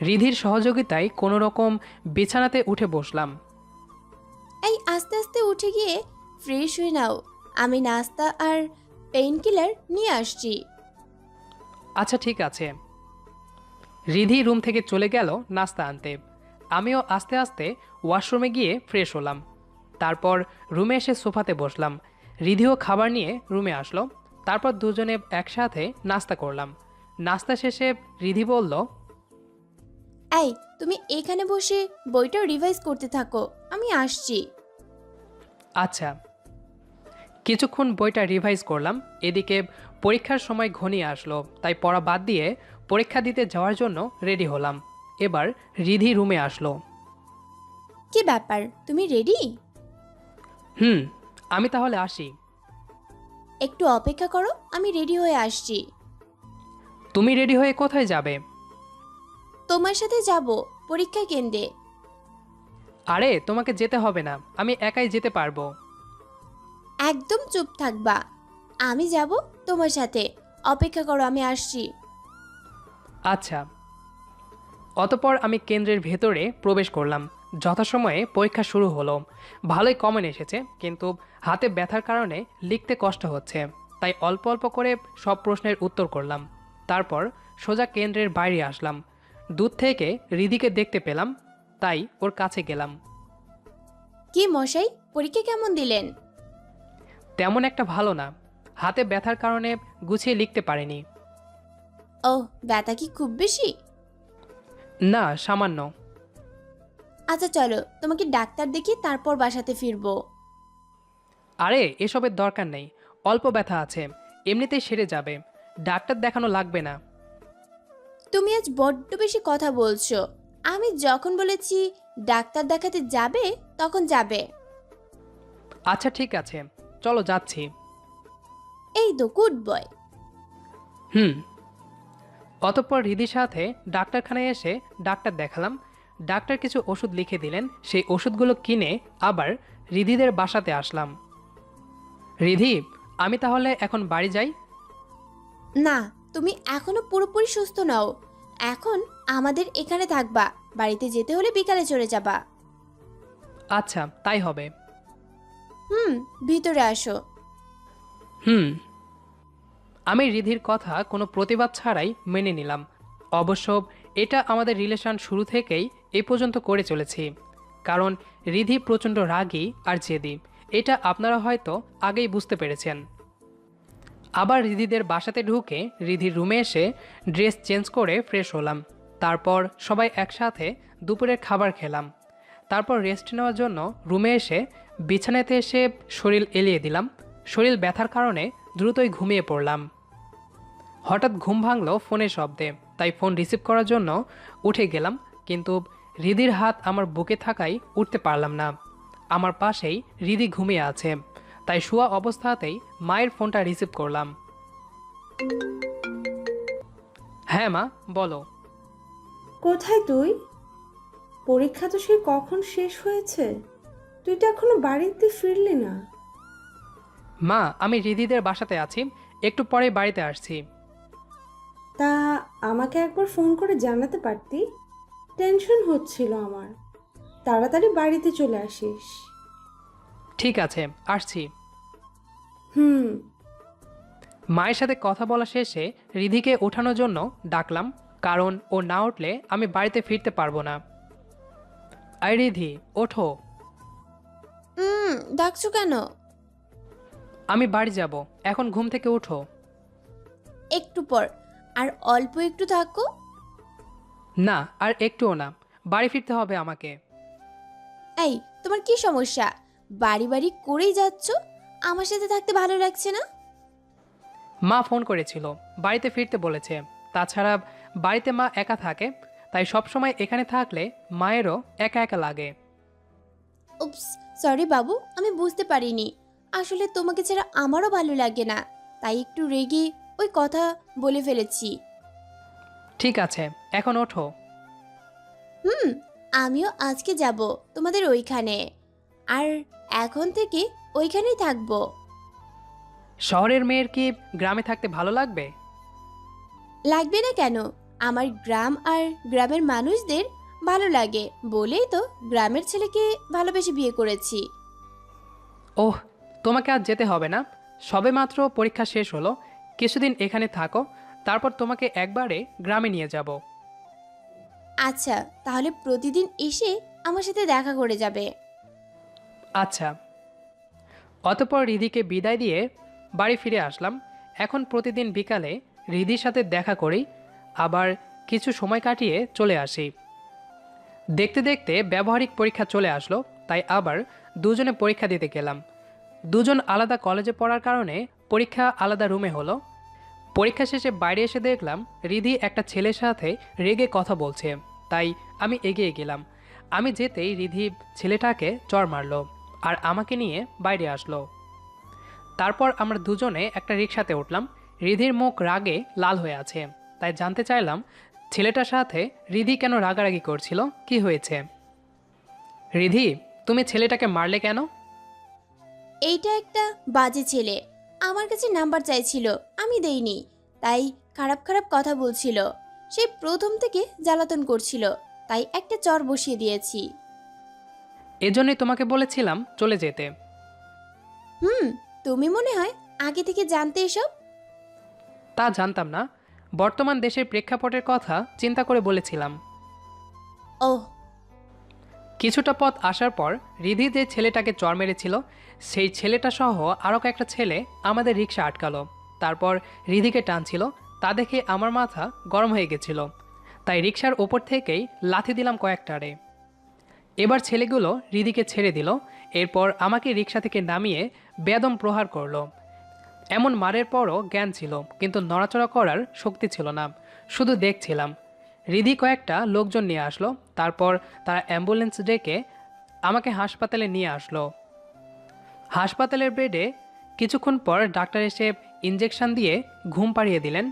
[SPEAKER 1] রিধির সহযোগিতায় কোনো রকম বিছানাতে উঠে বসলাম।
[SPEAKER 2] এই আস্তে আস্তে উঠে গিয়ে ফ্রেশ হয়ে নাও, আমি নাস্তা আর পেইন কিলার নিয়ে আসছি।
[SPEAKER 1] আচ্ছা ঠিক আছে। রিধি রুম থেকে চলে গেল নাস্তা আনতে। আমিও আস্তে আস্তে ওয়াশরুমে গিয়ে ফ্রেশ হলাম। তারপর রুমে এসে সোফাতে বসলাম। রিধিও খাবার নিয়ে রুমে আসলো। তারপর দুজনে একসাথে নাস্তা করলাম। নাস্তা শেষে রিধি বলল,
[SPEAKER 2] এই, তুমি এখানে বসে বইটা রিভাইজ করতে থাকো, আমি আসছি।
[SPEAKER 1] আচ্ছা। কিছুক্ষণ বইটা রিভাইজ করলাম। এদিকে পরীক্ষার সময় ঘনিয়ে আসলো, তাই পড়া বাদ দিয়ে পরীক্ষা দিতে যাওয়ার জন্য রেডি হলাম। এবার রিধি রুমে আসলো।
[SPEAKER 2] কি ব্যাপার, তুমি রেডি?
[SPEAKER 1] হুম, আমি তাহলে আসি।
[SPEAKER 2] একটু অপেক্ষা করো, আমি রেডি হয়ে আসছি।
[SPEAKER 1] তুমি রেডি হয়ে কোথায় যাবে?
[SPEAKER 2] তোমার সাথে যাব পরীক্ষা কেন্দ্রে।
[SPEAKER 1] আরে তোমাকে যেতে হবে না, আমি একাই যেতে পারবো।
[SPEAKER 2] একদম চুপ থাকবা, আমি যাব তোমার সাথে। অপেক্ষা করো, আমি আসছি।
[SPEAKER 1] আচ্ছা। অতপর আমি কেন্দ্রের ভেতরে প্রবেশ করলাম। যথাসময়ে পরীক্ষা শুরু হলো। ভালোই কমন এসেছে, কিন্তু হাতে ব্যথার কারণে লিখতে কষ্ট হচ্ছে, তাই অল্প অল্প করে সব প্রশ্নের উত্তর করলাম। তারপর সোজা কেন্দ্রের বাইরে আসলাম। দূর থেকে রিধিকে দেখতে পেলাম, তাই ওর কাছে গেলাম।
[SPEAKER 2] কি মশাই, পরীক্ষা কেমন দিলেন?
[SPEAKER 1] তেমন একটা ভালো না, হাতে ব্যথার কারণে গুছিয়ে লিখতে পারিনি।
[SPEAKER 2] ও, ব্যথা কি খুব বেশি?
[SPEAKER 1] না, সামান্য।
[SPEAKER 2] আচ্ছা চলো, তোমাকে ডাক্তার দেখি তারপর বাসাতে ফিরবো।
[SPEAKER 1] আরে এসবের দরকার নেই, অল্প ব্যথা আছে, এমনিতেই সেরে যাবে, ডাক্তার দেখানো লাগবে না।
[SPEAKER 2] তুমি আজ বড্ড বেশি কথা বলছো। আমি যখন বলেছি ডাক্তার দেখাতে যাবে, তখন যাবে।
[SPEAKER 1] আচ্ছা ঠিক আছে, চলো যাচ্ছি।
[SPEAKER 2] এই তো গুড বয়।
[SPEAKER 1] হুম। অতঃপর রিধির সাথে ডাক্তারখানায় এসে ডাক্তার দেখালাম। ডাক্তার কিছু ওষুধ লিখে দিলেন, সেই ওষুধগুলো কিনে আবার রিধিদের বাসাতে আসলাম। রিধি, আমি তাহলে এখন বাড়ি যাই?
[SPEAKER 2] না, তুমি এখনো পুরোপুরি সুস্থ নও। এখন আমাদের এখানে থাকবা, বাড়িতে যেতে হলে বিকালে চলে যাবা।
[SPEAKER 1] আচ্ছা, তাই হবে।
[SPEAKER 2] ভিতরে আসো।
[SPEAKER 1] হুম। আমি রিধির কথা কোনো প্রতিবাদ ছাড়াই মেনে নিলাম। অবশ্য এটা আমাদের রিলেশন শুরু থেকেই এই পর্যন্ত করে চলেছি, কারণ রিধি প্রচণ্ড রাগী আর জেদি। এটা আপনারা হয়তো আগেই বুঝতে পেরেছেন। আবার রিধিদের বাসাতে ঢুকে রিধির রুমে এসে ড্রেস চেঞ্জ করে ফ্রেশ হলাম। তারপর সবাই একসাথে দুপুরের খাবার খেলাম। তারপর রেস্ট নেওয়ার জন্য রুমে এসে বিছানাতে এসে শরীর এলিয়ে দিলাম। শরীর ব্যথার কারণে দ্রুতই ঘুমিয়ে পড়লাম। হঠাৎ ঘুম ভাঙলো ফোনের শব্দে, তাই ফোন রিসিভ করার জন্য উঠে গেলাম, কিন্তু রিধির হাত আমার বুকে থাকায় উঠতে পারলাম না। আমার পাশেই রিধি ঘুমিয়ে আছে, তাই শোয়া অবস্থাতেই মায়ের ফোনটা রিসিভ করলাম। হ্যাঁ মা, বলো।
[SPEAKER 3] কোথায় তুই? পরীক্ষা তো সেই কখন শেষ হয়েছে, তুই তো এখনো বাড়িতে ফিরলি না।
[SPEAKER 1] মা, আমি রিধিদের বাসাতে আছি, একটু পরে বাড়িতে আসছি।
[SPEAKER 3] তা আমাকে একবার ফোন করে জানাতে পারতি, টেনশন হচ্ছিল আমার। তাড়াতাড়ি বাড়িতে চলে আসিস।
[SPEAKER 1] ঠিক আছে, আসছি।
[SPEAKER 3] হুম।
[SPEAKER 1] মায়ের সাথে কথা বলা শেষে রিধিকে ওঠানোর জন্য ডাকলাম, কারণ ও না উঠলে আমি বাড়িতে ফিরতে পারবো না। আই রিধি, ওঠো।
[SPEAKER 2] ডাকছো কেন?
[SPEAKER 1] আমি বাড়ি যাব, এখন ঘুম থেকে ওঠো।
[SPEAKER 2] একটু পর, আর অল্প একটু থাকো।
[SPEAKER 1] না, আর একটুও না, বাড়ি ফিরতে হবে আমাকে।
[SPEAKER 2] এই, তোমার কি সমস্যা? বাড়ি বাড়ি করেই যাচ্ছ, আমার সাথে থাকতে ভালো লাগছে না?
[SPEAKER 1] মা ফোন করেছিল, বাড়িতে ফিরতে বলেছে। তাছাড়া বাড়িতে মা একা থাকে, তাই সবসময় এখানে থাকলে মায়েরও একা একা লাগে।
[SPEAKER 2] উপস, সরি বাবু, আমি বুঝতে পারিনি। আসলে তোমাকে ছাড়া আমারও ভালো লাগে না, তাই একটু রেগে ওই কথা বলে ফেলেছি।
[SPEAKER 1] ঠিক আছে, এখন ওঠো।
[SPEAKER 2] আমিও আজকে যাব তোমাদের ওইখানে, আর এখন থেকে ওইখানেই থাকবো।
[SPEAKER 1] শহরের মেয়ের কি গ্রামে থাকতে ভালো লাগবে?
[SPEAKER 2] লাগবে না কেন? আমার গ্রাম আর গ্রামের মানুষদের ভালো লাগে বলেই তো গ্রামের ছেলেকে ভালোবেসে বিয়ে করেছি।
[SPEAKER 1] ওহ, তোমাকে আজ যেতে হবে না, সবেমাত্র পরীক্ষা শেষ হলো। কিছুদিন এখানে থাকো, তারপর তোমাকে একবারে গ্রামে নিয়ে যাব।
[SPEAKER 2] আচ্ছা, তাহলে প্রতিদিন এসে আমার সাথে দেখা করে যাবে।
[SPEAKER 1] আচ্ছা। অতঃপর রিধিকে বিদায় দিয়ে বাড়ি ফিরে আসলাম। এখন প্রতিদিন বিকালে রিধির সাথে দেখা করি, আবার কিছু সময় কাটিয়ে চলে আসি। দেখতে দেখতে ব্যবহারিক পরীক্ষা চলে আসলো, তাই আবার দুজনে পরীক্ষা দিতে গেলাম। দুজন আলাদা কলেজে পড়ার কারণে পরীক্ষা আলাদা রুমে হলো। পরীক্ষা শেষে বাইরে এসে দেখলাম রিধি একটা ছেলের সাথে রেগে কথা বলছে, তাই আমি এগিয়ে গেলাম। আমি যেতেই রিধি ছেলেটাকে চড় মারলো আর আমাকে নিয়ে বাইরে আসলো। তারপর আমরা দুজনে একটা রিকশাতে উঠলাম। রিধির মুখ রাগে লাল হয়ে আছে, তাই জানতে চাইলাম ছেলেটার সাথে রিধি কেন রাগারাগি করছিল, কি হয়েছে। রিধি, তুমি ছেলেটাকে মারলে কেন?
[SPEAKER 2] এইটা একটা বাজে ছেলে, আমার কাছে নাম্বার চাইছিল, আমি দেইনি, তাই খারাপ খারাপ কথা বলছিল। সে প্রথম থেকে জ্বালাতন করছিল, তাই একটা চর বসিয়ে দিয়েছি।
[SPEAKER 1] এজন্যই তোমাকে বলেছিলাম চলে যেতে।
[SPEAKER 2] তুমি মনে হয় আগে থেকে জানতে এসব।
[SPEAKER 1] তা জানতাম না, বর্তমান দেশের প্রেক্ষাপটের কথা চিন্তা করে বলেছিলাম।
[SPEAKER 2] ওহ,
[SPEAKER 1] কিছুটা পথ আসার পর রিধি যে ছেলেটাকে চড় মেরেছিল সেই ছেলেটা সহ আরও কয়েকটা ছেলে আমাদের রিকশা আটকালো। তারপর রিধিকে টানছিল, তা দেখে আমার মাথা গরম হয়ে গেছিল, তাই রিকশার ওপর থেকেই লাথি দিলাম কয়েকটারে। এবার ছেলেগুলো রিধিকে ছেড়ে দিল, এরপর আমাকে রিকশা থেকে নামিয়ে বেদম প্রহার করলো। এমন মারের পরও জ্ঞান ছিল, কিন্তু নড়াচড়া করার শক্তি ছিল না, শুধু দেখছিলাম। রিধি কয়েকটা লোকজন নিয়ে আসলো, তারপর তারা অ্যাম্বুলেন্স ডেকে আমাকে হাসপাতালে নিয়ে আসলো। হাসপাতালের বেডে কিছুক্ষণ পর ডাক্তার এসে ইঞ্জেকশন দিয়ে ঘুম পাড়িয়ে দিলেন।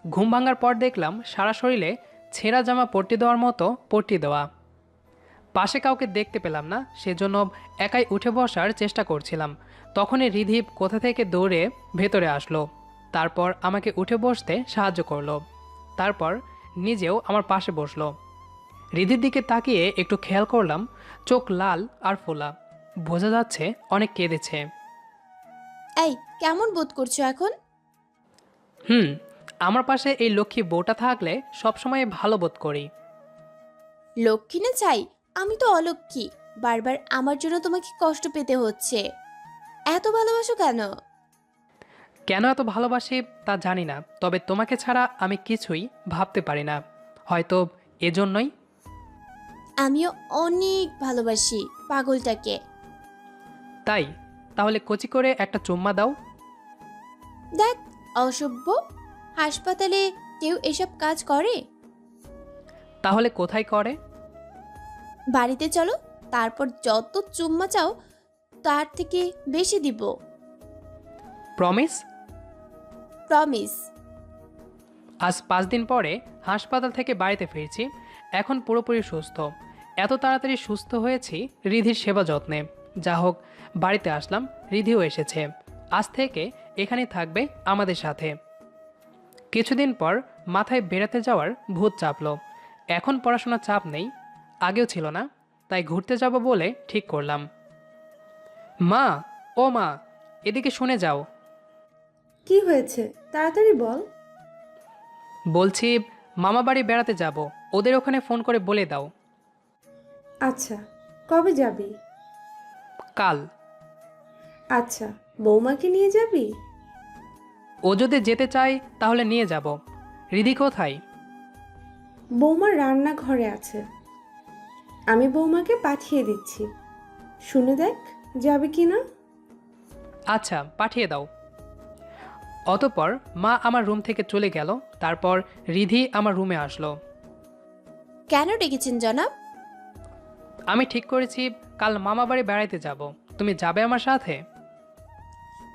[SPEAKER 1] ঘুম ভাঙার পর দেখলাম সারা শরীরে ছেঁড়া জামা পট্টি দেওয়ার মতো পট্টি দেওয়া। পাশে কাউকে দেখতে পেলাম না, সেজন্য একাই উঠে বসার চেষ্টা করছিলাম। তখনই রিধি কোথা থেকে দৌড়ে ভেতরে আসলো, তারপর আমাকে উঠে বসতে সাহায্য করলো, তারপর নিজেও আমার পাশে বসলো। রিধির দিকে তাকিয়ে একটু খেয়াল করলাম চোখ লাল আর ফোলা, বোঝা যাচ্ছে অনেক কেঁদেছে।
[SPEAKER 2] এই কেমন বোধ করছো এখন?
[SPEAKER 1] আমার পাশে এই লক্ষ্মী বউটা থাকলে সবসময় ভালো বোধ করি।
[SPEAKER 2] লক্ষ্মী না চাই, আমি তো অলক্ষ্মী। বারবার আমার জন্য তোমাকে কষ্ট পেতে হচ্ছে। এত ভালোবাসো কেন?
[SPEAKER 1] কেন এত ভালোবাসি তা জানি না, তবে তোমাকে ছাড়া আমি কিছুই ভাবতে পারি না, হয়তো এজন্যই।
[SPEAKER 2] আমিও অনেক ভালোবাসি পাগলটাকে।
[SPEAKER 1] তাই তাহলে কচি করে একটা চুম্মা দাও।
[SPEAKER 2] দেখ, অসভ্য। হাসপাতালে কেউ এসব কাজ করে?
[SPEAKER 1] তাহলে কোথায় করে?
[SPEAKER 2] বাড়িতে চলো, তারপর যত চুম্মা চাও তার থেকে বেশি দিব।
[SPEAKER 1] প্রমিস?
[SPEAKER 2] প্রমিস।
[SPEAKER 1] আজ 5 দিন পরে হাসপাতাল থেকে বাড়িতে ফিরছি, এখন পুরোপুরি সুস্থ। এত তাড়াতাড়ি সুস্থ হয়েছি রিধির সেবা যত্নে। যা হোক, বাড়িতে আসলাম, রিধিও এসেছে। আজ থেকে এখানেই থাকবে আমাদের সাথে। কিছুদিন পর মাথায় বেড়াতে যাওয়ার ভূত চাপলো। এখন পড়াশোনার চাপ নেই, আগেও ছিল না, তাই ঘুরতে যাব বলে ঠিক করলাম। মা, ও মা, এদিকে শুনে যাও।
[SPEAKER 3] কি হয়েছে তাড়াতাড়ি বল।
[SPEAKER 1] বলছি মামা বাড়ি বেড়াতে যাব, ওদের ওখানে ফোন করে বলে দাও।
[SPEAKER 3] আচ্ছা, কবে যাবি?
[SPEAKER 1] কাল।
[SPEAKER 3] আচ্ছা, বৌমাকে নিয়ে যাবি?
[SPEAKER 1] ও যদি যেতে চায় তাহলে নিয়ে যাব। রিধি কোথায়?
[SPEAKER 3] বৌমার রান্নাঘরে আছে, আমি বৌমাকে পাঠিয়ে দিচ্ছি, শুনে দেখ যাবে কি না।
[SPEAKER 1] আচ্ছা, পাঠিয়ে দাও। অতঃপর মা আমার রুম থেকে চলে গেল, তারপর রিধি আমার রুমে আসলো।
[SPEAKER 2] কেন ডেকেছেন জনাব?
[SPEAKER 1] আমি ঠিক করেছি কাল মামা বাড়ি বেড়াইতে যাব, তুমি যাবে আমার সাথে?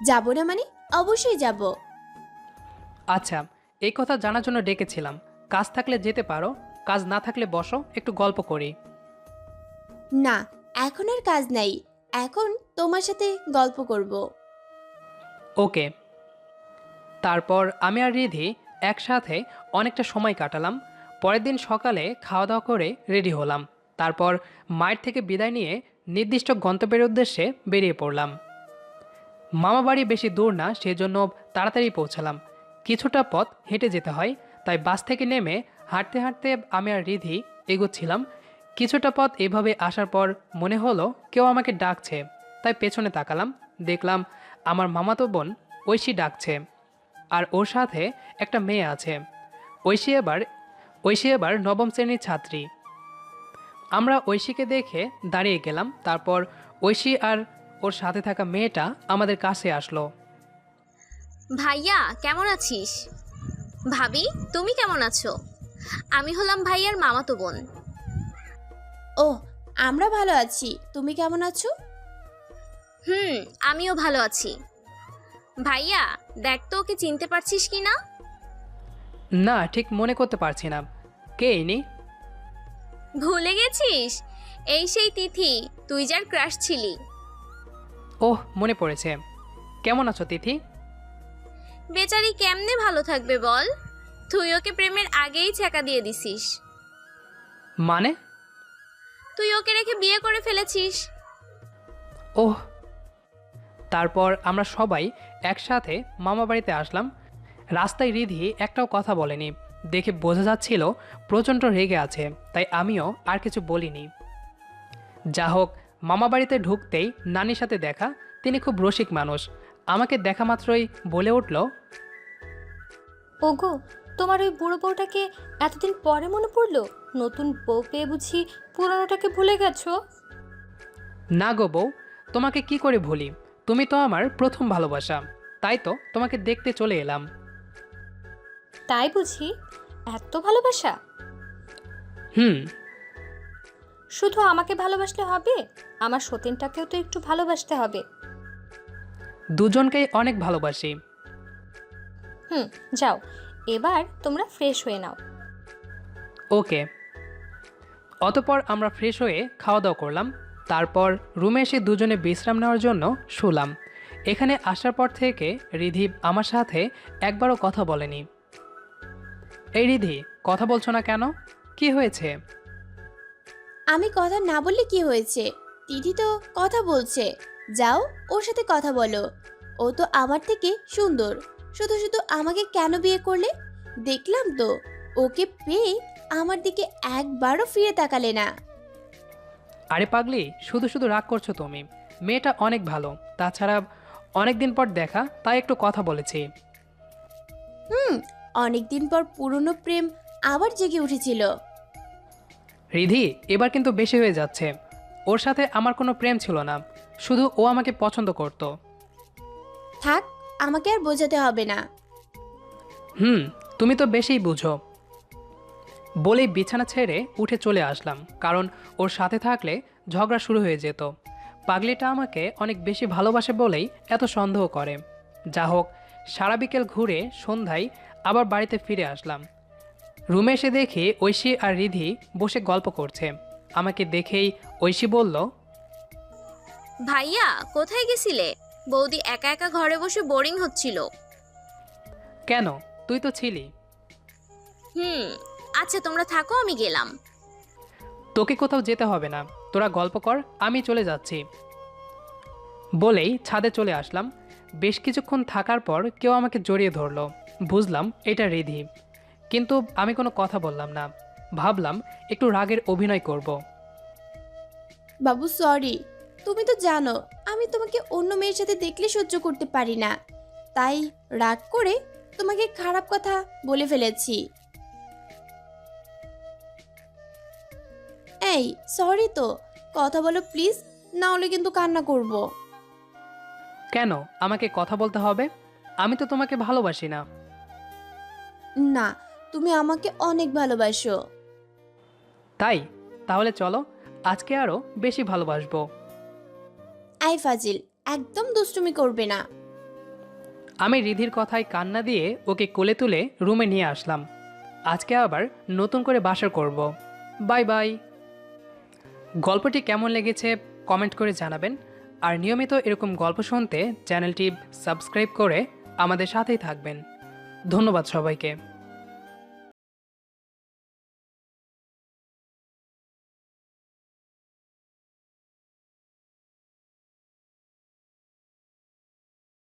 [SPEAKER 2] যাব না মানে? অবশ্যই যাব।
[SPEAKER 1] আচ্ছা, এই কথা জানার জন্য ডেকেছিলাম। কাজ থাকলে যেতে পারো, কাজ না থাকলে বসো, একটু গল্প করি।
[SPEAKER 2] না, এখন আর কাজ নাই, এখন তোমার সাথে গল্প করব।
[SPEAKER 1] ওকে। তারপর আমি আর রিধি একসাথে অনেকটা সময় কাটালাম। পরের দিন সকালে খাওয়া দাওয়া করে রেডি হলাম, তারপর মায়ের থেকে বিদায় নিয়ে নির্দিষ্ট গন্তব্যের উদ্দেশ্যে বেরিয়ে পড়লাম। মামা বাড়ি বেশি দূর না, সেজন্য তাড়াতাড়ি পৌঁছালাম। কিছুটা পথ হেঁটে যেতে হয়, তাই বাস থেকে নেমে হাঁটতে হাঁটতে আমি আর রিধি এগোচ্ছিলাম। কিছুটা পথ এভাবে আসার পর মনে হলো কেউ আমাকে ডাকছে, তাই পেছনে তাকালাম। দেখলাম আমার মামাতো বোন ঐশী ডাকছে, আর ওর সাথে একটা মেয়ে আছে। ঐশী এবার নবম শ্রেণীর ছাত্রী। আমরা ঐশীকে দেখে দাঁড়িয়ে গেলাম। তারপর ঐশী আর ওর সাথে থাকা মেয়েটা আমাদের কাছে আসলো।
[SPEAKER 6] ভাইয়া কেমন আছিস? ভাবি তুমি কেমন আছো? আমি হলাম ভাইয়ার মামাতো বোন।
[SPEAKER 2] ও, আমরা ভালো আছি, তুমি কেমন আছো?
[SPEAKER 6] আমিও ভালো আছি। ভাইয়া দেখ তো ওকে চিনতে পারছিস কি না?
[SPEAKER 1] না, ঠিক মনে করতে পারছি না। কে ইনি?
[SPEAKER 6] ভুলে গেছিস? এই সেই তিথি, তুই যার ক্রাশ ছিলি।
[SPEAKER 1] ওহ, মনে পড়েছে। কেমন আছো তিথি?
[SPEAKER 6] বেচারি কেমনে ভালো থাকবে বল? তুই ওকে প্রেমের আগেই ছ্যাঁকা দিয়ে দিছিস।
[SPEAKER 1] মানে?
[SPEAKER 6] তুই ওকে রেখে বিয়ে করে ফেলেছিস।
[SPEAKER 1] ওহ। তারপর আমরা সবাই একসাথে মামা বাড়িতে আসলাম। রাস্তায় রিধি একটাও কথা বলেনি, দেখে বোঝা যাচ্ছিল প্রচণ্ড রেগে আছে, তাই আমিও আর কিছু বলিনি। যা হোক, মামা বাড়িতে ঢুকতেই নানির সাথে দেখা। তিনি খুব রসিক মানুষ। আমাকে দেখা মাত্রই বলে উঠল,
[SPEAKER 7] ওগো, তোমার ওই বুড়ো বউটাকে এতদিন পরে মনে পড়লো? নতুন বউ পেয়ে বুঝি পুরনোটাকে ভুলে গেছো?
[SPEAKER 1] না গো বউ, তোমাকে কি করে ভুলি? তুমি তো আমার প্রথম ভালোবাসা, তাই তো তোমাকে দেখতে চলে এলাম।
[SPEAKER 7] তাই বুঝি? এত ভালোবাসা?
[SPEAKER 1] হুম।
[SPEAKER 7] শুধু আমাকে ভালোবাসলে হবে? আমার সতীনটাকেও তো একটু ভালোবাসতে হবে।
[SPEAKER 1] দুজনকেই অনেক ভালোবাসি।
[SPEAKER 7] যাও, এবার তোমরা ফ্রেশ হয়ে নাও।
[SPEAKER 1] ওকে। অতপর আমরা ফ্রেশ হয়ে খাওয়া দাওয়া করলাম। তারপর রুমে এসে দুজনে বিশ্রাম নেওয়ার জন্য শুলাম। এখানে আসার পর থেকে রিধি আমার সাথে একবারও কথা বলেনি। এই রিধি, কথা বলছো না কেন? কি হয়েছে?
[SPEAKER 2] আমি কথা না বললে কি হয়েছে? দিদি তো কথা বলছে, যাও ওর সাথে কথা বলো। ও তো আমার থেকে সুন্দর, শুধু শুধু আমাকে কেন বিয়ে করলে? দেখলাম তো, ওকে পেয়ে আমার দিকে একবারও ফিরে তাকালে না।
[SPEAKER 1] আরে পাগলি, শুধু শুধু রাগ করছো তুমি। মেয়েটা অনেক ভালো, তাছাড়া অনেক দিন পর দেখা, তাই একটু কথা বলেছি।
[SPEAKER 2] অনেকদিন পর পুরনো প্রেম আবার জেগে উঠেছিল।
[SPEAKER 1] রিধি, এবার কিন্তু বেশি হয়ে যাচ্ছে। ওর সাথে আমার কোনো প্রেম ছিল না, শুধু ও আমাকে পছন্দ করতো।
[SPEAKER 2] থাক, আমাকে আর বোঝাতে হবে না।
[SPEAKER 1] তুমি তো বেশিই বুঝো। বলেই বিছানা ছেড়ে উঠে চলে আসলাম, কারণ ওর সাথে থাকলে ঝগড়া শুরু হয়ে যেত। পাগলিটা আমাকে অনেক বেশি ভালোবাসে বলেই এত সন্দেহ করে। যা হোক, সারা বিকেল ঘুরে সন্ধ্যায় আবার বাড়িতে ফিরে আসলাম। রুমে এসে দেখি ঐশী আর রিধি বসে গল্প করছে। আমাকে দেখেই ঐশী বলল,
[SPEAKER 6] ভাইয়া কোথায় গেছিলে? বৌদি একা একা ঘরে বসে বোরিং হচ্ছিল।
[SPEAKER 1] কেন, তুই তো ছিলি।
[SPEAKER 6] আচ্ছা তোমরা থাকো, আমি গেলাম।
[SPEAKER 1] তোকে কোথাও যেতে হবে না, তোরা গল্প কর, আমি চলে যাচ্ছি। বলেই ছাদে চলে আসলাম। বেশ কিছুক্ষণ থাকার পর কেউ আমাকে জড়িয়ে ধরলো। বুঝলাম এটা রিধি, কিন্তু আমি কোনো কথা বললাম না। ভাবলাম একটু রাগের অভিনয় করব।
[SPEAKER 2] বাবু সরি, তুমি তো জানো আমি তোমাকে অন্য মেয়ের সাথে দেখলে সহ্য করতে পারি না, তাই রাগ করে তোমাকে খারাপ কথা বলে ফেলেছি। এই সরি তো, কথা বলো প্লিজ, না হলে কিন্তু কান্না করব।
[SPEAKER 1] কেন আমাকে কথা বলতে হবে? আমি তো তোমাকে ভালোবাসি না।
[SPEAKER 2] না, তুমি আমাকে অনেক ভালোবাসো।
[SPEAKER 1] তাই? তাহলে চলো, আজকে আরও বেশি ভালোবাসবো।
[SPEAKER 2] আই ফাজিল, একদম দুষ্টুমি করবে না।
[SPEAKER 1] আমি রিধির কথায় কান্না দিয়ে ওকে কোলে তুলে রুমে নিয়ে আসলাম। আজকে আবার নতুন করে বাসর করব। Bye bye. গল্পটি কেমন লেগেছে কমেন্ট করে জানাবেন। আর নিয়মিত এরকম গল্প শুনতে চ্যানেলটি সাবস্ক্রাইব করে আমাদের সাথেই থাকবেন। ধন্যবাদ সবাইকে।